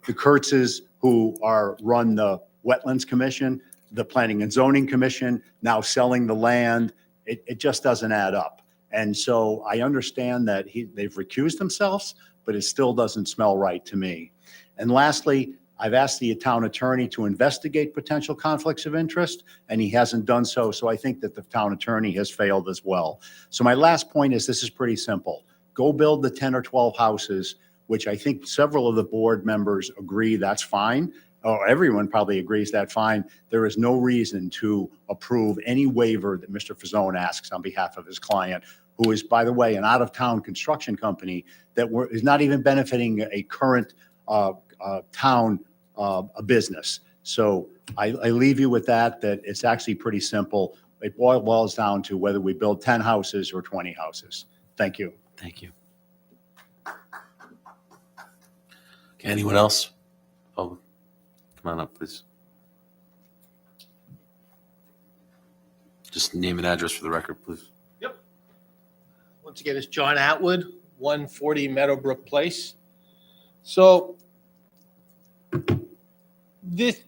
the Kurtzes, who run the Wetlands Commission, the Planning and Zoning Commission, now selling the land. It just doesn't add up. And so I understand that they've recused themselves, but it still doesn't smell right to me. And lastly, I've asked the town attorney to investigate potential conflicts of interest, and he hasn't done so. So I think that the town attorney has failed as well. So my last point is this is pretty simple. Go build the 10 or 12 houses, which I think several of the board members agree that's fine, or everyone probably agrees that's fine. There is no reason to approve any waiver that Mr. Fazzone asks on behalf of his client, who is, by the way, an out-of-town construction company that is not even benefiting a current town business. So I leave you with that it's actually pretty simple. It boils down to whether we build 10 houses or 20 houses. Thank you. Thank you. Okay, anyone else? Oh, come on up, please. Just name and address for the record, please. once again, it's John Atwood, 140 Meadowbrook Place. So this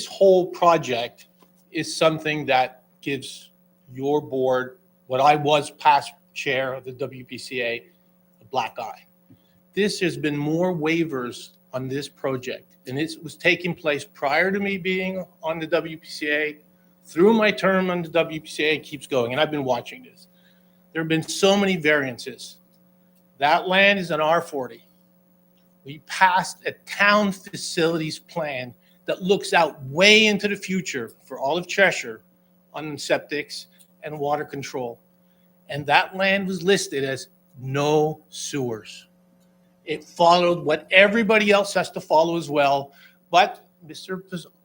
whole project is something that gives your board, what I was past chair of the WPCA, a black eye. This has been more waivers on this project, and it was taking place prior to me being on the WPCA, through my term on the WPCA, it keeps going, and I've been watching this. There have been so many variances. That land is an R40. We passed a town facilities plan that looks out way into the future for all of Cheshire on septics and water control. And that land was listed as no sewers. It followed what everybody else has to follow as well. But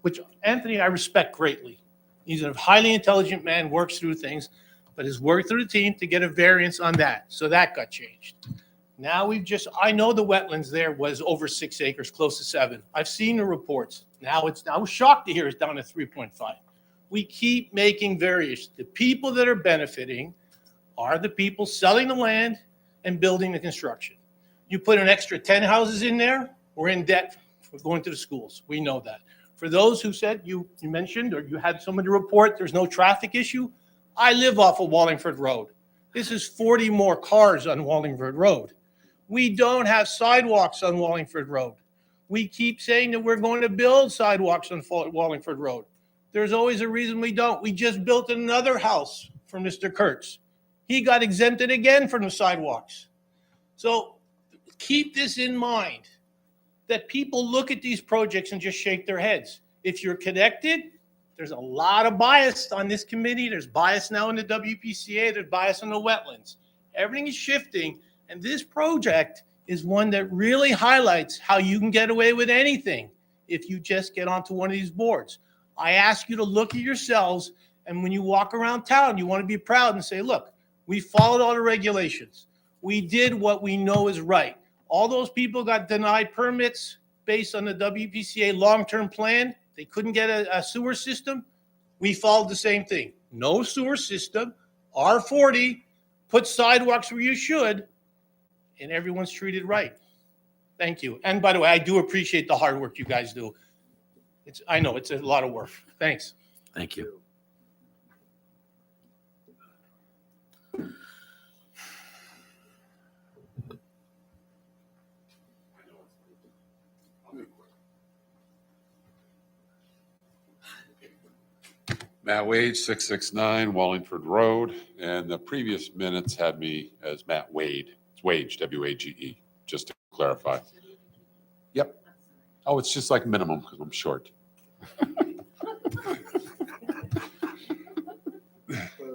which Anthony, I respect greatly. He's a highly intelligent man, works through things, but has worked through the team to get a variance on that. So that got changed. Now I know the wetlands there was over 6 acres, close to 7. I've seen the reports. Now I was shocked to hear it's down to 3.5. We keep making variations. The people that are benefiting are the people selling the land and building the construction. You put an extra 10 houses in there, we're in debt for going to the schools. We know that. For those who said, you mentioned, or you had somebody report there's no traffic issue, I live off of Wallingford Road. This is 40 more cars on Wallingford Road. We don't have sidewalks on Wallingford Road. We keep saying that we're going to build sidewalks on Wallingford Road. There's always a reason we don't. We just built another house for Mr. Kurtz. He got exempted again from the sidewalks. So keep this in mind, that people look at these projects and just shake their heads. If you're connected, there's a lot of bias on this committee. There's bias now in the WPCA. There's bias on the wetlands. Everything is shifting. And this project is one that really highlights how you can get away with anything if you just get onto one of these boards. I ask you to look at yourselves, and when you walk around town, you want to be proud and say, look, we followed all the regulations. We did what we know is right. All those people got denied permits based on the WPCA long-term plan. They couldn't get a sewer system. We followed the same thing. No sewer system, R40, put sidewalks where you should, and everyone's treated right. Thank you. And by the way, I do appreciate the hard work you guys do. I know it's a lot of work. Thanks. Thank you. Matt Wage, 669 Wallingford Road, and the previous minutes had me as Matt Wade. It's Wage, W-A-G-E, just to clarify. Yep. Oh, it's just like minimum because I'm short.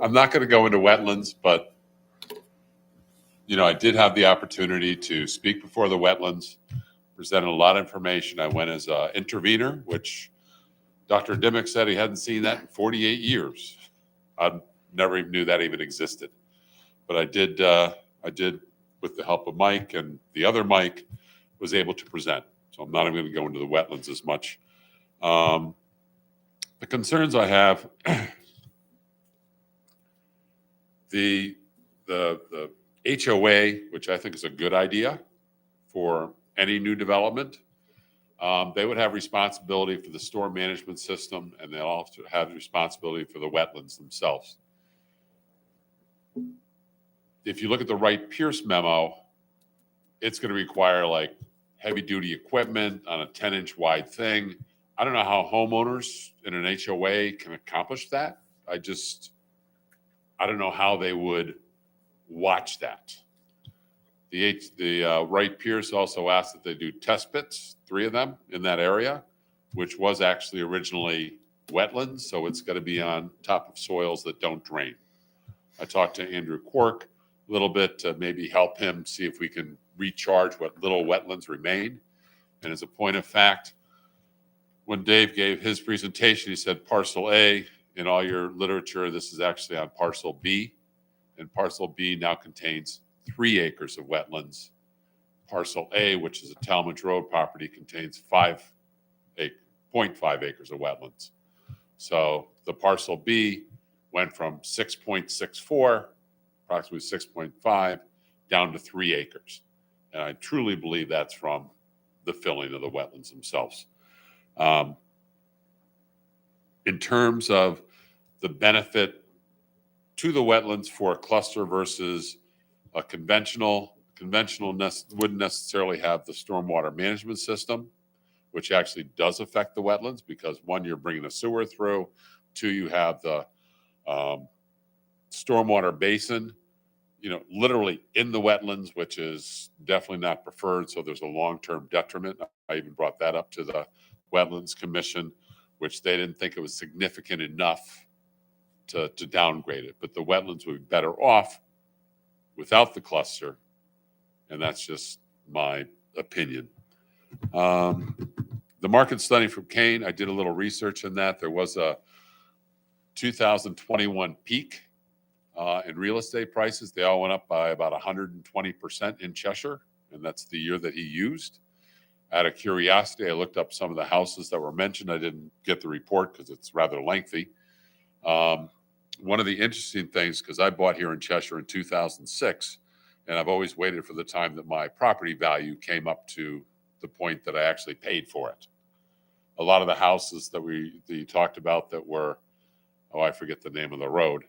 I'm not going to go into wetlands, but, I did have the opportunity to speak before the wetlands, presented a lot of information. I went as an intervener, which Dr. Dimick said he hadn't seen that in 48 years. I never even knew that even existed. But I did with the help of Mike, and the other Mike was able to present. So I'm not even going to go into the wetlands as much. The concerns I have, the HOA, which I think is a good idea for any new development. They would have responsibility for the storm management system, and they'll also have responsibility for the wetlands themselves. If you look at the Wright Pierce memo, it's going to require like heavy duty equipment on a 10-inch wide thing. I don't know how homeowners in an HOA can accomplish that. I don't know how they would watch that. The Wright Pierce also asked that they do test pits, 3 of them in that area, which was actually originally wetlands. So it's got to be on top of soils that don't drain. I talked to Andrew Quirk a little bit to maybe help him see if we can recharge what little wetlands remain. And as a point of fact, when Dave gave his presentation, he said parcel A. In all your literature, this is actually on parcel B. And parcel B now contains 3 acres of wetlands. Parcel A, which is a Talmadge Road property, contains 0.5 acres of wetlands. So the parcel B went from 6.64 approximately 6.5, down to 3 acres. And I truly believe that's from the filling of the wetlands themselves. In terms of the benefit to the wetlands for a cluster versus a conventional wouldn't necessarily have the stormwater management system, which actually does affect the wetlands because 1, you're bringing a sewer through, 2, you have the stormwater basin, literally in the wetlands, which is definitely not preferred. So there's a long-term detriment. I even brought that up to the Wetlands Commission, which they didn't think it was significant enough to downgrade it. But the wetlands would be better off without the cluster. And that's just my opinion. The market study from Kane, I did a little research on that. There was a 2021 peak in real estate prices. They all went up by about 120% in Cheshire, and that's the year that he used. Out of curiosity, I looked up some of the houses that were mentioned. I didn't get the report because it's rather lengthy. One of the interesting things, because I bought here in Cheshire in 2006, and I've always waited for the time that my property value came up to the point that I actually paid for it. A lot of the houses that you talked about that were, I forget the name of the road,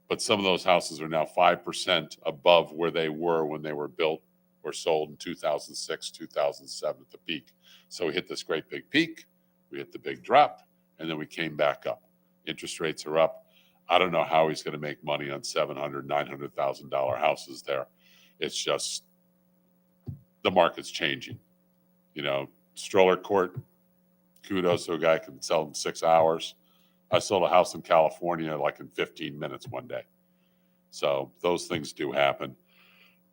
but some of those houses are now 5% above where they were when they were built or sold in 2006, 2007 at the peak. So we hit this great big peak, we hit the big drop, and then we came back up. Interest rates are up. I don't know how he's going to make money on $700,000, $900,000 houses there. It's just the market's changing. Stroller Court, kudos to a guy who can sell in 6 hours. I sold a house in California like in 15 minutes one day. So those things do happen,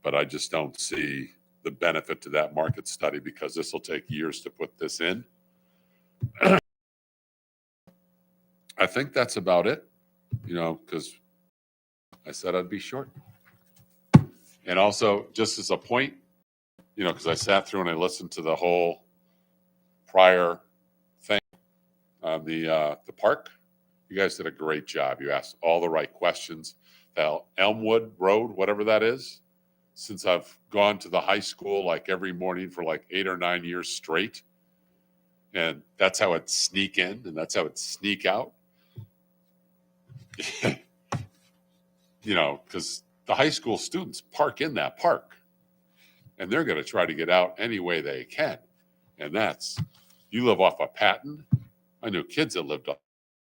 but I just don't see the benefit to that market study because this will take years to put this in. I think that's about it, because I said I'd be short. And also, just as a point, because I sat through and I listened to the whole prior thing on the park. You guys did a great job. You asked all the right questions. Elmwood Road, whatever that is, since I've gone to the high school like every morning for like 8 or 9 years straight, and that's how it sneak in and that's how it sneak out. Because the high school students park in that park, and they're going to try to get out any way they can. And you live off of Patton. I knew kids that lived off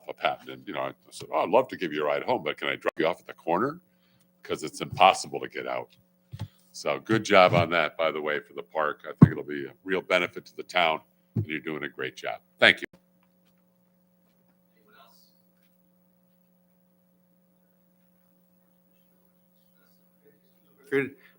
of Patton, and I said, "Oh, I'd love to give you a ride home, but can I drop you off at the corner? Because it's impossible to get out." So good job on that, by the way, for the park. I think it'll be a real benefit to the town, and you're doing a great job. Thank you.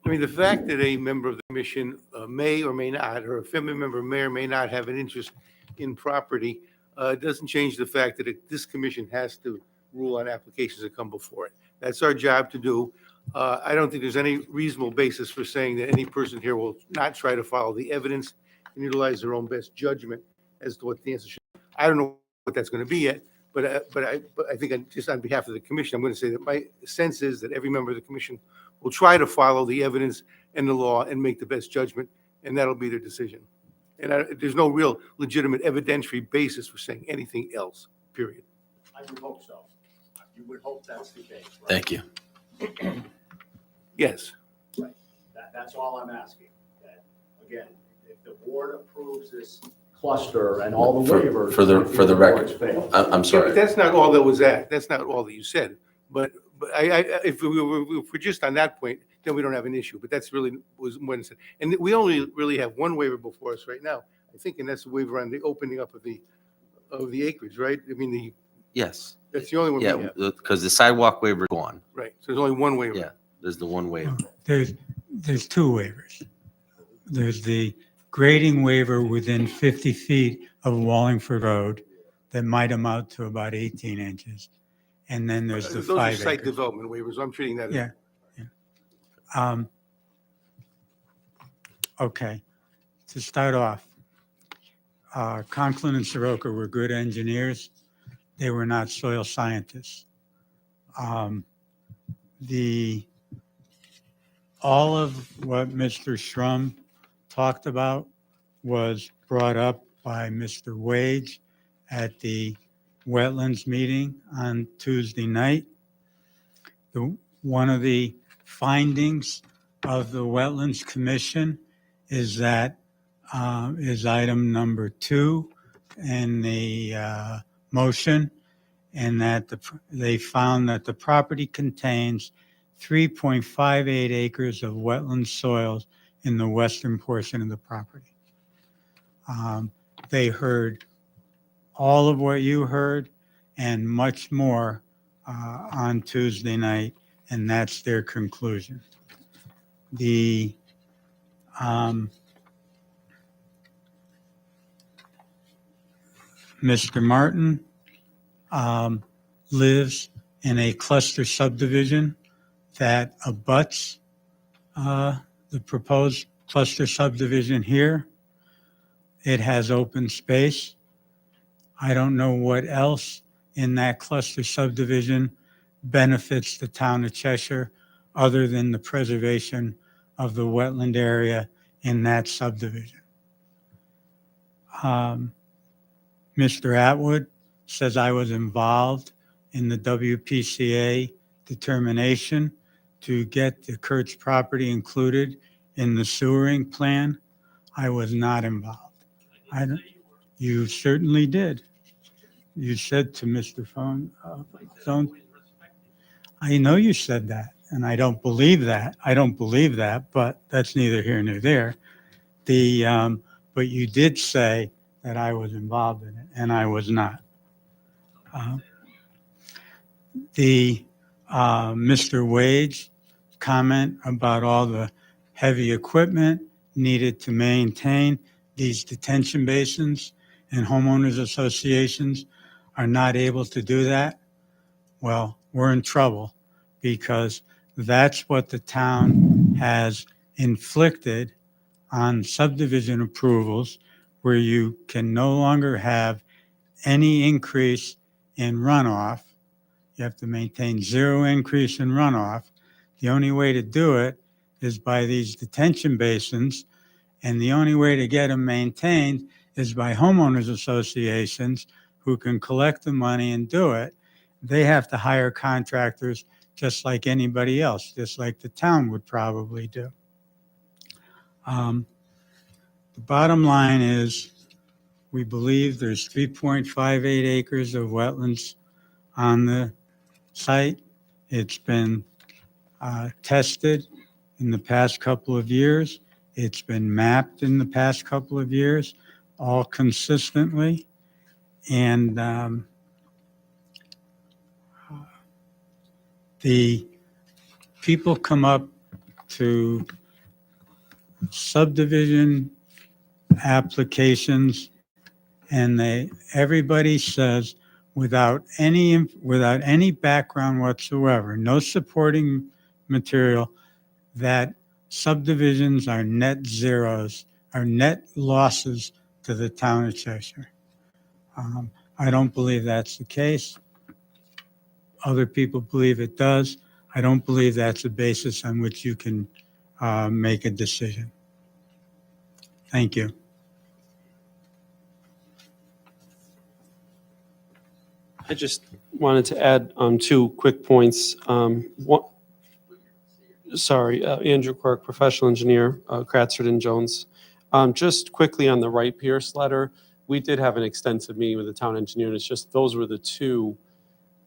The fact that a member of the commission may or may not, or a family member may or may not have an interest in property doesn't change the fact that this commission has to rule on applications that come before it. That's our job to do. I don't think there's any reasonable basis for saying that any person here will not try to follow the evidence and utilize their own best judgment as to what the answer should be. I don't know what that's going to be yet, but I think just on behalf of the commission, I'm going to say that my sense is that every member of the commission will try to follow the evidence and the law and make the best judgment, and that'll be their decision. And there's no real legitimate evidentiary basis for saying anything else, period. I would hope so. You would hope that's the case, right? Thank you. Yes. Right. That's all I'm asking. That, again, if the board approves this cluster and all the waivers. For the record, boards fail. I'm Yeah, but sorry. that's not all that was at. That's not all that you said. But if we're just on that point, then we don't have an issue. But that's really was when it said. And we only really have one waiver before us right now, I think, and that's the waiver on the opening up of the acreage, right? Yes. That's the only one we Yeah, have. because the sidewalk waiver is gone. Right. So there's only one waiver. Yeah, there's the one waiver. There's 2 waivers. There's the grading waiver within 50 feet of Wallingford Road that might amount to about 18 inches. And then there's the Those are 5 site acres. development waivers. I'm treating that as. Yeah. Okay, to start off, Conklin and Soroka were good engineers. They were not soil scientists. The all of what Mr. Shrum talked about was brought up by Mr. Wage at the wetlands meeting on Tuesday night. One of the findings of the Wetlands Commission is that, is item number 2 in the motion, and that they found that the property contains 3.58 acres of wetland soils in the western portion of the property. They heard all of what you heard and much more on Tuesday night, and that's their conclusion. The Mr. Martin lives in a cluster subdivision that abuts the proposed cluster subdivision here. It has open space. I don't know what else in that cluster subdivision benefits the town of Cheshire other than the preservation of the wetland area in that subdivision. Mr. Atwood says I was involved in the WPCA determination to get the Kurtz property included in the sewering plan. I was not involved. You certainly did. You said to Mr. Phone, I know you said that, and I don't believe that. I don't believe that, but that's neither here nor there. But you did say that I was involved in it, and I was not. Mr. Wade's comment about all the heavy equipment needed to maintain these detention basins, and homeowners associations are not able to do that, well, we're in trouble, because that's what the town has inflicted on subdivision approvals, where you can no longer have any increase in runoff. You have to maintain zero increase in runoff. The only way to do it is by these detention basins, and the only way to get them maintained is by homeowners associations who can collect the money and do it. They have to hire contractors just like anybody else, just like the town would probably do. The bottom line is, we believe there's 3.58 acres of wetlands on the site. It's been tested in the past couple of years. It's been mapped in the past couple of years, all consistently. And the people come up to subdivision applications, and everybody says, without any background whatsoever, no supporting material, that subdivisions are net zeros, are net losses to the town of Cheshire. I don't believe that's the case. Other people believe it does. I don't believe that's a basis on which you can make a decision. Thank you. I just wanted to add 2 quick points. Andrew Quirk, professional engineer, Cratchit and Jones. Just quickly on the Wright Pierce letter, we did have an extensive meeting with the town engineer, and it's just those were the 2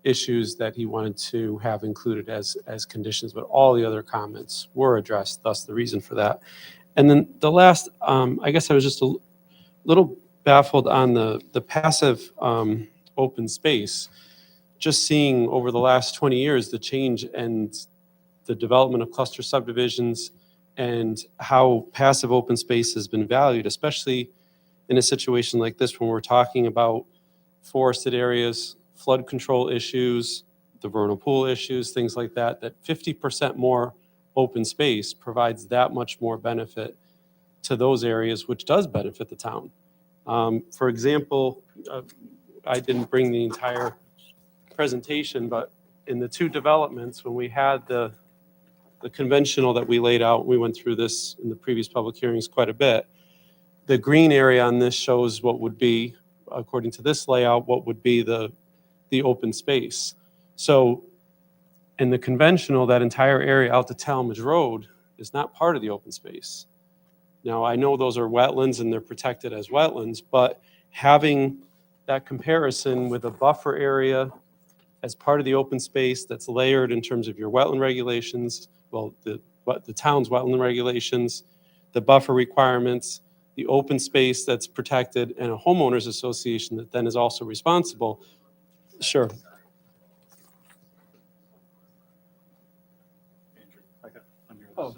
issues that he wanted to have included as conditions, but all the other comments were addressed, thus the reason for that. And then the last, I guess I was just a little baffled on the passive open space, just seeing over the last 20 years the change and the development of cluster subdivisions and how passive open space has been valued, especially in a situation like this when we're talking about forested areas, flood control issues, the vernal pool issues, things like that, that 50% more open space provides that much more benefit to those areas, which does benefit the town. For example, I didn't bring the entire presentation, but in the 2 developments, when we had the the conventional that we laid out, we went through this in the previous public hearings quite a bit. The green area on this shows what would be, according to this layout, what would be the open space. So in the conventional, that entire area out to Talmadge Road is not part of the open space. Now, I know those are wetlands and they're protected as wetlands, but having that comparison with a buffer area as part of the open space that's layered in terms of your wetland regulations, well, the town's wetland regulations, the buffer requirements, the open space that's protected, and a homeowners association that then is also responsible. Sure. Oh.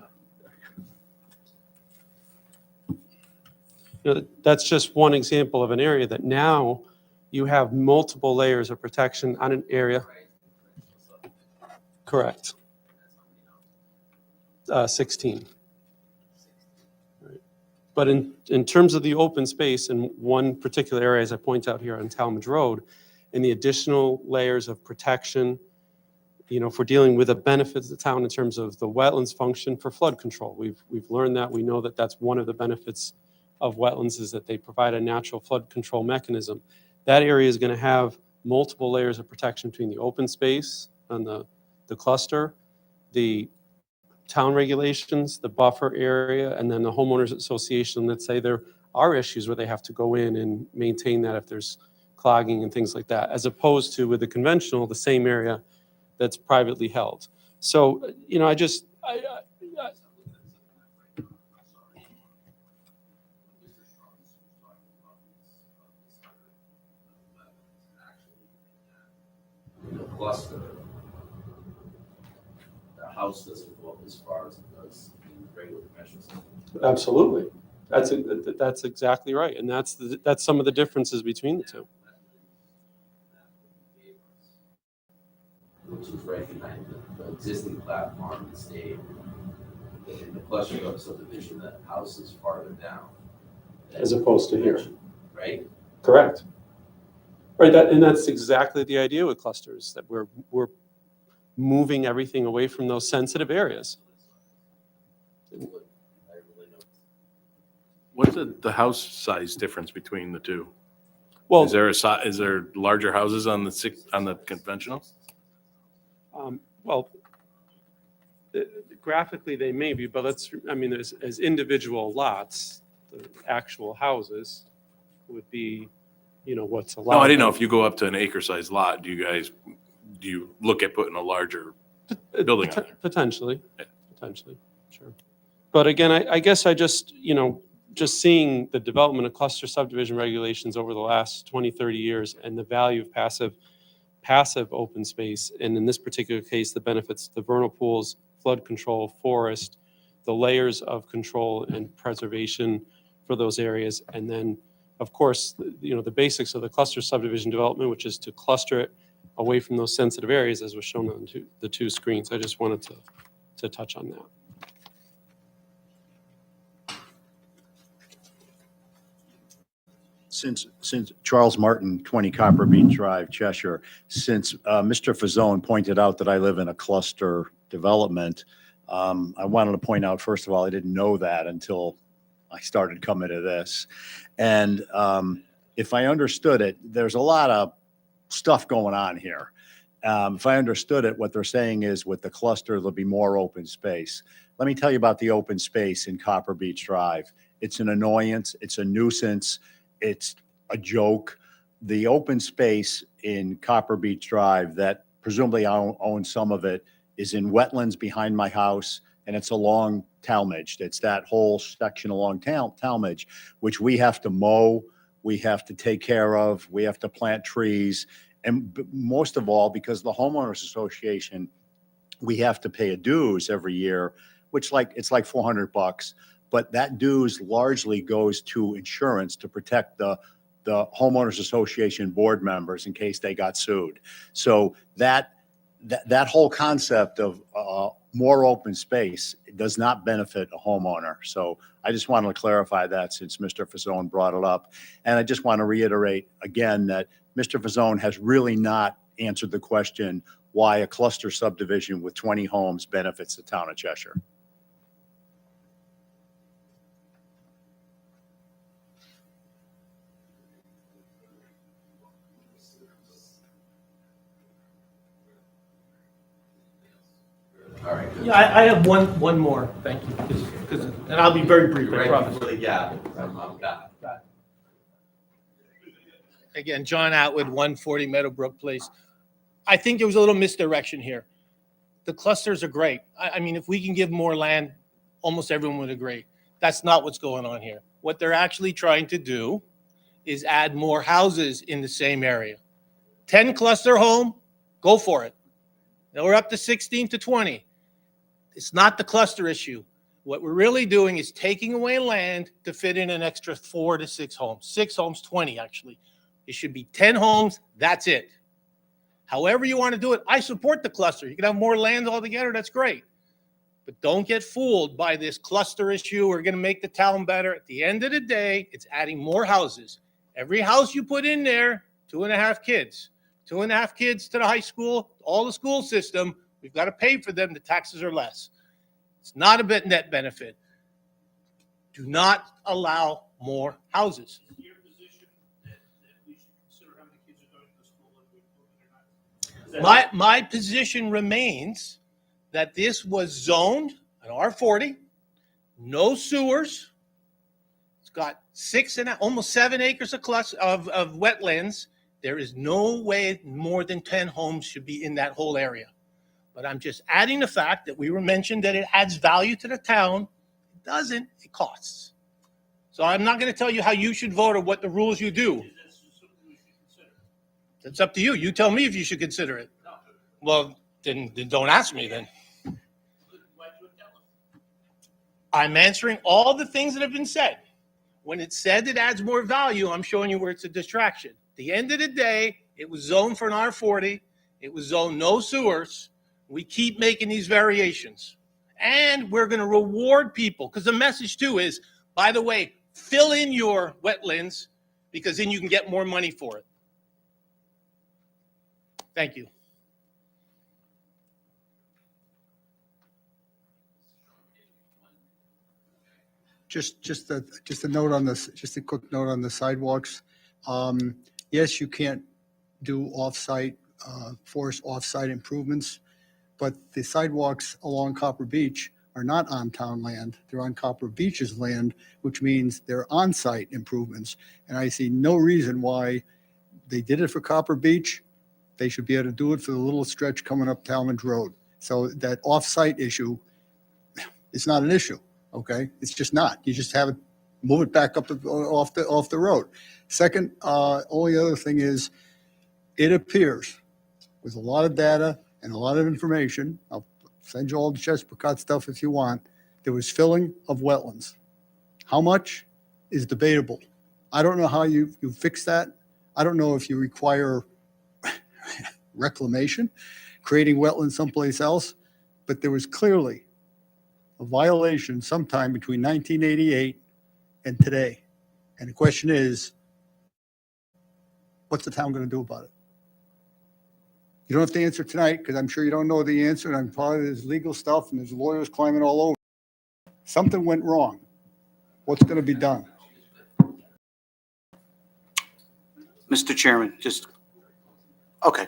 You know, that's just one example of an area that now you have multiple layers of protection on an area. Correct. 16. Right. But in terms of the open space in one particular area, as I point out here on Talmadge Road, and the additional layers of protection, you know, if we're dealing with the benefits of the town in terms of the wetlands function for flood control, we've learned that. We know that that's one of the benefits of wetlands is that they provide a natural flood control mechanism. That area is going to have multiple layers of protection between the open space on the cluster, the town regulations, the buffer area, and then the homeowners association. Let's say there are issues where they have to go in and maintain that if there's clogging and things like that, as opposed to with the conventional, the same area that's privately held. So, you know, I The cluster, the house doesn't go up as far as it does in regular conventional system. absolutely. That's exactly right. And that's some of the differences between the two. Which is recognized the existing platform and stayed in the cluster of subdivision, that house is farther down. As opposed to here. Right? Correct. Right, and that's exactly the idea with clusters, that we're moving everything away from those sensitive areas. What's the house size difference between the two? Well, Is there larger houses on the conventional? Well, graphically they may be, but as individual lots, the actual houses would be, you know, what's allowed. No, I didn't know if you go up to an acre-sized lot, do you look at putting a larger building on there? Potentially, Yeah. potentially, sure. But again, I guess I just, you know, just seeing the development of cluster subdivision regulations over the last 20, 30 years and the value of passive open space, and in this particular case, the benefits, the vernal pools, flood control, forest, the layers of control and preservation for those areas, and then, of course, you know, the basics of the cluster subdivision development, which is to cluster it away from those sensitive areas, as was shown on the two screens. I just wanted to touch on that. Since Charles Martin, 20 Copper Beach Drive, Cheshire, since Mr. Fazone pointed out that I live in a cluster development, I wanted to point out, first of all, I didn't know that until I started coming to this. And if I understood it, there's a lot of stuff going on here. If I understood it, what they're saying is with the cluster, there'll be more open space. Let me tell you about the open space in Copper Beach Drive. It's an annoyance. It's a nuisance. It's a joke. The open space in Copper Beach Drive that presumably I own some of it is in wetlands behind my house, and it's along Talmadge. It's that whole section along Talmadge, which we have to mow, we have to take care of, we have to plant trees, and most of all, because the homeowners association, we have to pay a dues every year, which it's like $400. But that dues largely goes to insurance to protect the homeowners association board members in case they got sued. So that whole concept of more open space does not benefit a homeowner. So I just wanted to clarify that since Mr. Fazone brought it up. And I just want to reiterate again that Mr. Fazone has really not answered the question, why a cluster subdivision with 20 homes benefits the town of Cheshire. All right. Yeah, I have one more, thank you, and I'll be very brief, I promise. Again, John Atwood, 140 Meadowbrook Place. I think there was a little misdirection here. The clusters are great. I mean, if we can give more land, almost everyone would agree. That's not what's going on here. What they're actually trying to do is add more houses in the same area. 10 cluster home, go for it. Now we're up to 16 to 20. It's not the cluster issue. What we're really doing is taking away land to fit in an extra 4 to 6 homes. 6 homes, 20 actually. It should be 10 homes, that's it. However you want to do it, I support the cluster. You can have more land altogether, that's great. But don't get fooled by this cluster issue. We're going to make the town better. At the end of the day, it's adding more houses. Every house you put in there, 2.5 kids. 2.5 kids to the high school, all the school system, we've got to pay for them. The taxes are less. It's not a net benefit. Do not allow more houses. My position remains that this was zoned an R40, no sewers. It's got almost 7 acres of wetlands. There is no way more than 10 homes should be in that whole area. But I'm just adding the fact that we were mentioned that it adds value to the town. It doesn't, it costs. So I'm not going to tell you how you should vote or what the rules you do. It's up to you. You tell me if you should consider it. Well, then don't ask me then. I'm answering all the things that have been said. When it's said it adds more value, I'm showing you where it's a distraction. At the end of the day, it was zoned for an R40. It was zoned no sewers. We keep making these variations. And we're going to reward people because the message too is, by the way, fill in your wetlands because then you can get more money for it. Thank you. Just a note on this, just a quick note on the sidewalks. Yes, you can't do off-site, force off-site improvements, but the sidewalks along Copper Beach are not on town land. They're on Copper Beach's land, which means they're on-site improvements. And I see no reason why they did it for Copper Beach. They should be able to do it for the little stretch coming up Talmadge Road. So that off-site issue, it's not an issue, okay? It's just not. You just have it, move it back up off the road. Second, only other thing is, it appears with a lot of data and a lot of information, I'll send you all the Chesapeake stuff if you want, there was filling of wetlands. How much is debatable. I don't know how you fix that. I don't know if you require reclamation, creating wetlands someplace else, but there was clearly a violation sometime between 1988 and today. And the question is, what's the town going to do about it? You don't have to answer tonight because I'm sure you don't know the answer, and I'm probably there's legal stuff and there's lawyers climbing all over. Something went wrong. What's going to be done? Mr. Chairman, okay,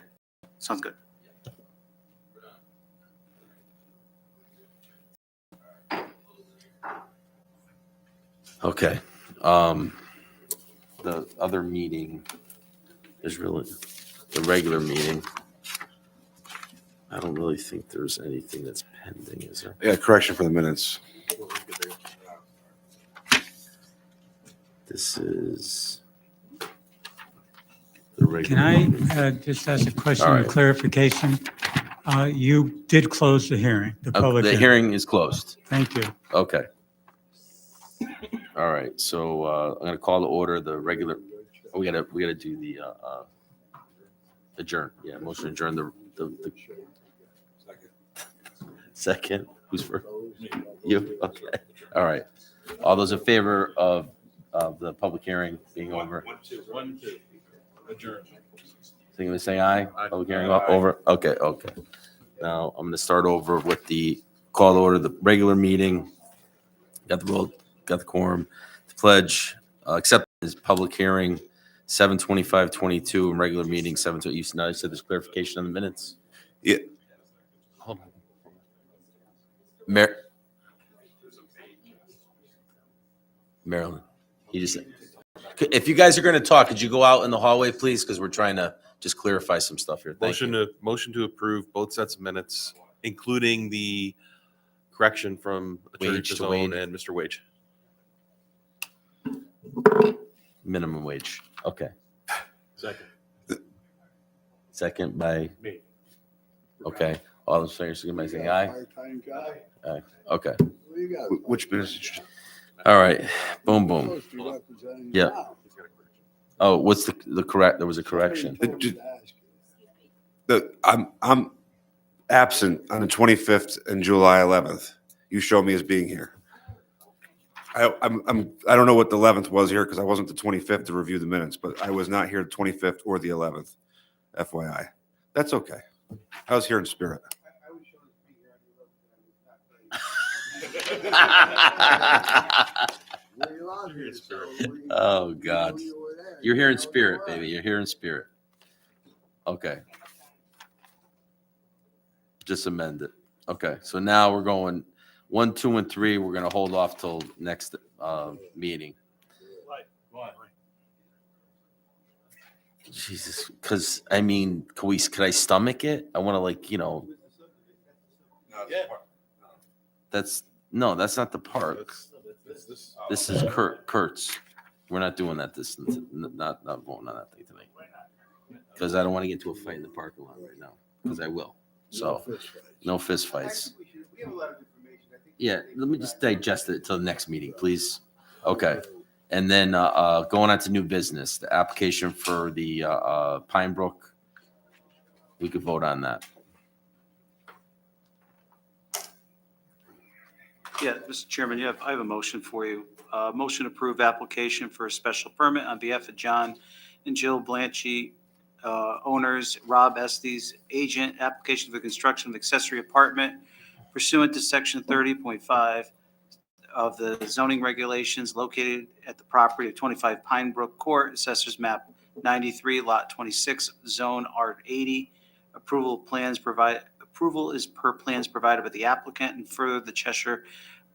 sounds good. Okay. The other meeting is really the regular meeting. I don't really think there's anything that's pending, is there? Yeah, correction for the minutes. This is the regular. Can I meeting. just ask a question All of right. clarification? You did close the hearing, the public The hearing. hearing is closed. Thank you. Okay. All right, so I'm going to call to order the regular, we gotta do the adjourn. Yeah, motion to adjourn the second. Who's for? You? Okay. All right. All those in favor of the public hearing being over? One, two. Adjourn. Think of saying aye? Public hearing over? Okay. Now, I'm going to start over with the call to order, the regular meeting. Got the vote, got the quorum. The pledge, accept this public hearing, 7/25/22, and regular meeting, 7. You said there's clarification on the minutes? Yeah. Hold on. Marilyn, you just, if you guys are going to talk, could you go out in the hallway, please? Because we're trying to just clarify some stuff here. Thank you. Motion to approve both sets of minutes, including the correction from Attorney Wage to Pizone Wade. and Mr. Wage. Minimum wage. Okay. Second. Second by Me. Okay. All those fingers, give me saying aye. Part-time guy. Aye. Okay. What do you got? Which minutes did you? All right. Boom, boom. Supposed to be representing Yeah. now. Oh, what's the correct? There was a correction. I'm absent on the 25th and July 11th. You show me as being here. I don't know what the 11th was here because I wasn't the 25th to review the minutes, but I was not here the 25th or the 11th. FYI, that's okay. I was here in spirit. Oh God, you're here in spirit, baby. You're here in spirit. Okay. Just amend it. Okay, so now we're going 1, 2, and 3. We're gonna hold off till next meeting. Jesus, because I mean, could I stomach it? I want to that's not the park. This is Kurt's. We're not doing that. Not voting on that thing tonight. Because I don't want to get into a fight in the parking lot right now. Because I will. So no fist fights. Yeah, let me just digest it till the next meeting, please. Okay. And then going on to new business, the application for the Pine Brook. We could vote on that. Yeah, Mr. Chairman, I have a motion for you. Motion to approve application for a special permit on behalf of John and Jill Blanchie, owners, Rob Estes, agent, application for construction of accessory apartment pursuant to section 30.5 of the zoning regulations located at the property of 25 Pine Brook Court, Assessors Map 93, Lot 26, Zone R80. Approval is per plans provided by the applicant, and further, the Cheshire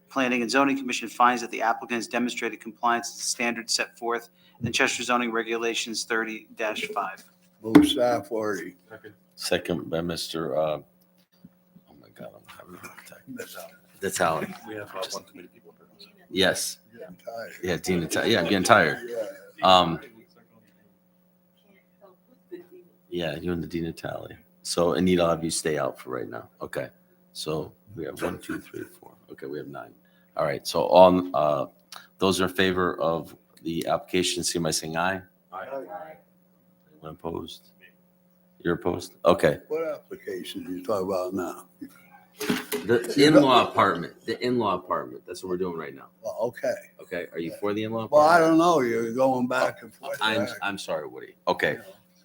Planning and Zoning Commission finds that the applicant has demonstrated compliance with the standards set forth in Cheshire zoning regulations 30-5. Move staff worry. Second by Mr. Oh my God, I'm having a heart attack. That's how. We have one too many people. Yes. I'm tired. Yeah, Dina. Yeah, I'm getting tired. Yeah, you and the Dina Tally. So Anita, I'll have you stay out for right now. Okay. So we have 1, 2, 3, 4. Okay, we have 9. All right. So on those are in favor of the application, see by saying aye. Anyone opposed? You're opposed? Okay. What application are you talking about now? The in-law apartment. The in-law apartment. That's what we're doing right now. Well, okay. Okay. Are you for the in-law Well, I apartment? don't know. You're going back and forth. I'm sorry, Woody. Okay.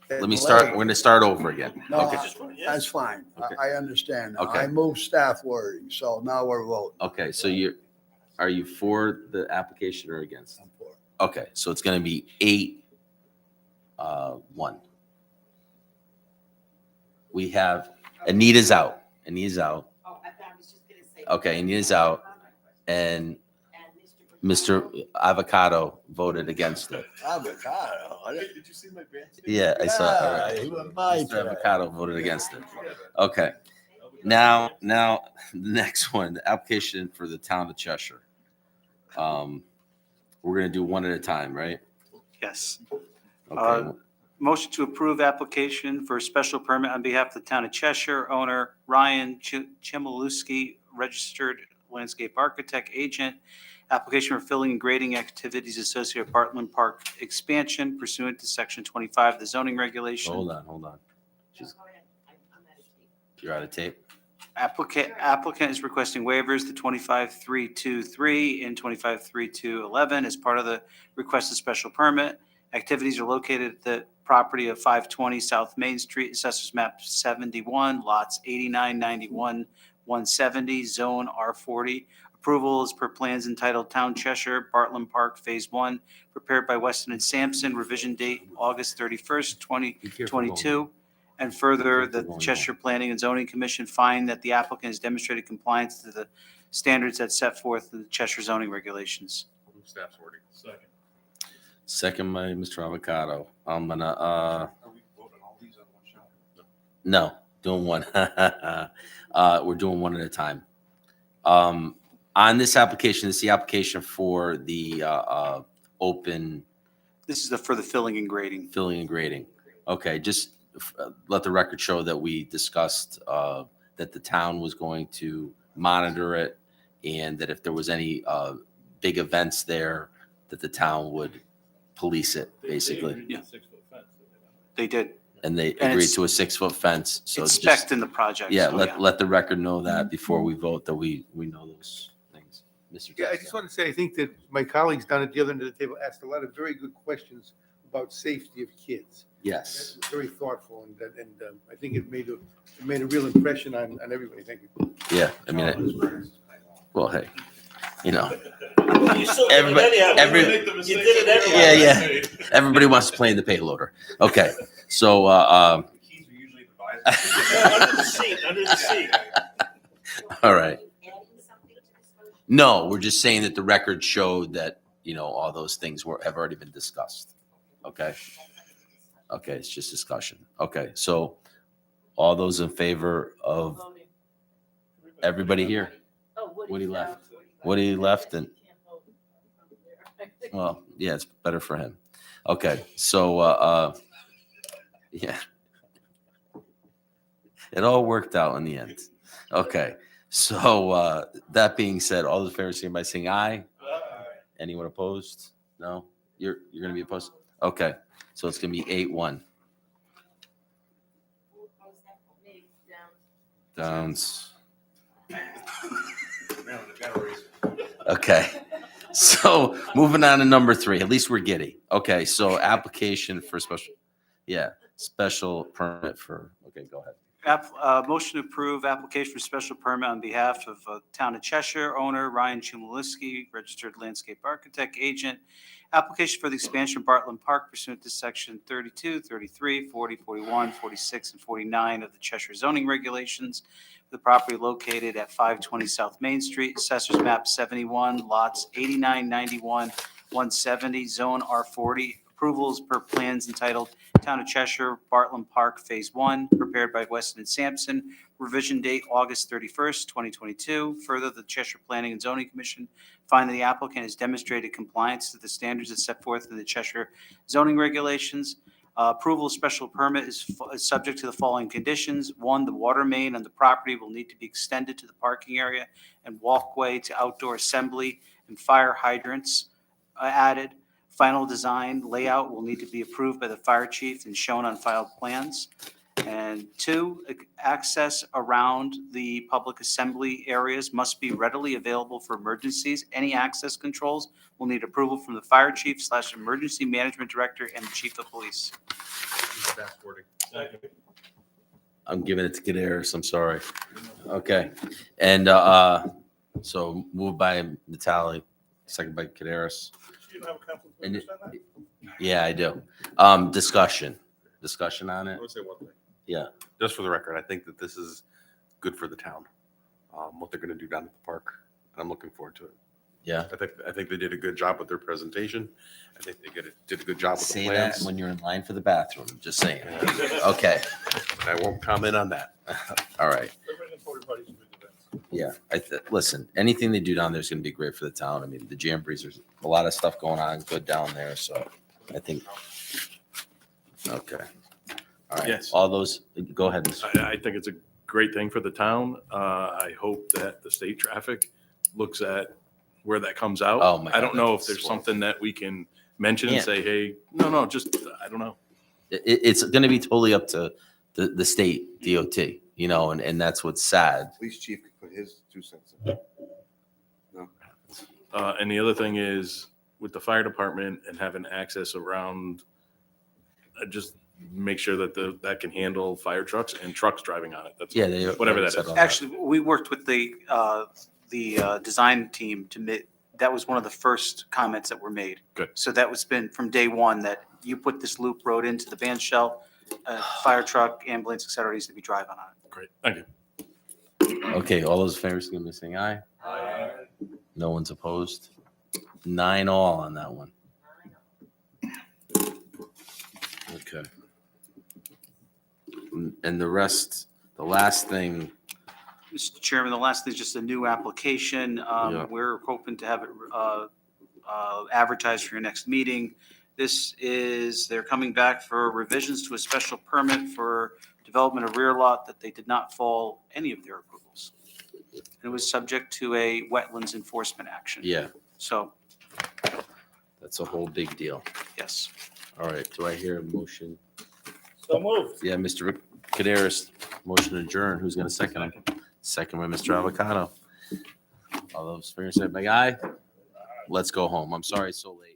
Let me start. We're going to start over again. No, Okay. that's fine. Okay. I understand. Now. Okay. I moved staff wording, so now we're voting. Okay. So are you for the application or against? I'm for it. Okay. So it's going to be 8-1. We have Anita's out. Anita's out. Okay. Anita's out. And Mr. Avocado voted against it. Avocado. Did you see my band? Yeah, I saw. All right. Yeah, he went by Mr. today. Avocado voted against it. Okay. Now, the next one, the application for the town of Cheshire. We're gonna do one at a time, right? Yes. Okay. Motion to approve application for a special permit on behalf of the town of Cheshire, owner Ryan Chmielewski, registered landscape architect, agent. Application for filling and grading activities associated with Bartland Park expansion pursuant to section 25 of the zoning regulation. Hold on. You're out of tape. Applicant is requesting waivers to 25.323 and 25.3211 as part of the requested special permit. Activities are located at the property of 520 South Main Street, Assessors Map 71, lots 89, 91, 170, Zone R40. Approval is per plans entitled Town Cheshire, Bartland Park, Phase 1, prepared by Weston and Sampson, revision date August 31st, 2022. And further, that the Cheshire Planning and Zoning Commission find that the applicant has demonstrated compliance to the standards that set forth in the Cheshire zoning regulations. Move staff's wording. Second. Second by Mr. Avocado. I'm gonna, Are we voting all these on one shot? no, doing one. We're doing one at a time. On this application, this is the application for the open This is for the filling and grading. filling and grading. Okay, just let the record show that we discussed that the town was going to monitor it, and that if there was any big events there, that the town would police it, basically. Yeah. They did. And they And agreed it's- to a 6-foot fence. So It's just, spec'd in the project. yeah, so let the record know that before we vote, that we know those things. Mr. Yeah, I Textor. just want to say, I think that my colleagues down at the other end of the table asked a lot of very good questions about safety of kids. Yes. That's very thoughtful, and I think it made a real impression on everybody. Thank you. Yeah, I mean, well, hey, you know, You still did it Everybody- anyhow. You did it anyhow. yeah. Everybody wants to play in the payloader. Okay, so, Under the seat, under the seat. all right. No, we're just saying that the record showed that, all those things have already been discussed. Okay? Okay, it's just discussion. Okay, so all those in favor of everybody here? Woody left. Woody left and, well, yeah, it's better for him. Okay, so, yeah. It all worked out in the end. Okay, so that being said, all those in favor, signify by saying aye. Anyone opposed? No? You're going to be opposed? Okay, so it's going to be 8-1. Downs. Okay, so moving on to number 3, at least we're giddy. Okay, so application for special permit for, okay, go ahead. Motion to approve application for special permit on behalf of Town of Cheshire, owner Ryan Chmielewski, registered landscape architect agent. Application for the expansion of Bartland Park pursuant to section 32, 33, 40, 41, 46, and 49 of the Cheshire zoning regulations. The property located at 520 South Main Street, Assessors Map 71, lots 89, 91, 170, Zone R40. Approvals per plans entitled Town of Cheshire, Bartland Park, Phase 1, prepared by Weston and Sampson. Revision date August 31st, 2022. Further, the Cheshire Planning and Zoning Commission find that the applicant has demonstrated compliance to the standards that set forth in the Cheshire zoning regulations. Approval of special permit is subject to the following conditions. 1, the water main on the property will need to be extended to the parking area and walkway to outdoor assembly, and fire hydrants added. Final design layout will need to be approved by the fire chief and shown on filed plans. And 2, access around the public assembly areas must be readily available for emergencies. Any access controls will need approval from the fire chief / emergency management director and the chief of police. Staff's wording. I'm giving it to Kaderis, I'm sorry. Okay, and so moved by Natali, second by Kaderis. You don't have a conflict of And interest on that? Yeah, I do. Discussion on I it? want to say one thing. Yeah. Just for the record, I think that this is good for the town, what they're going to do down at the park. I'm looking forward to it. Yeah. I think they did a good job with their presentation. I think they did a good job with the Say that plans. when you're in line for the bathroom, just saying. Okay, I won't comment on that. all right. Everybody in the porta potties is good events. Yeah, listen, anything they do down there is gonna be great for the town. I mean, the Jamborees, there's a lot of stuff going on good down there, so I think. Okay. All right, Yes. all those, go ahead. Mr. I think it's a great thing for the town. I hope that the state traffic looks at where that comes out. Oh, my I don't God, know that's if there's swell. something that we can mention and Can't. say, hey, no, just, I don't know. It's gonna be totally up to the state DOT, and that's what's sad. Police chief could put his 2 cents in. And the other thing is, with the fire department and having access around, just make sure that that can handle fire trucks and trucks driving on it. That's Yeah, they. whatever that said is. all Actually, we worked with the design team that was one of the first comments that were made. Good. So that was been from day one, that you put this loop road into the band shell, fire truck, ambulance, et cetera, needs to be driving on it. Great, thank you. Okay, all those in favor, signify by saying aye. No one's opposed. 9 all on that one. Okay. And the rest, the last thing, Mr. Chairman, the last thing is just a new application. Yeah. We're hoping to have it advertised for your next meeting. This is, they're coming back for revisions to a special permit for development of rear lot that they did not fall any of their approvals. And it was subject to a wetlands enforcement action. yeah, So, that's a whole big deal. yes. All right, do I hear a motion? So moved. Yeah, Mr. Kaderis, motion to adjourn. Who's going to second it? Second by Mr. Avocado. All those in favor, say by aye. Let's go home. I'm sorry it's so late.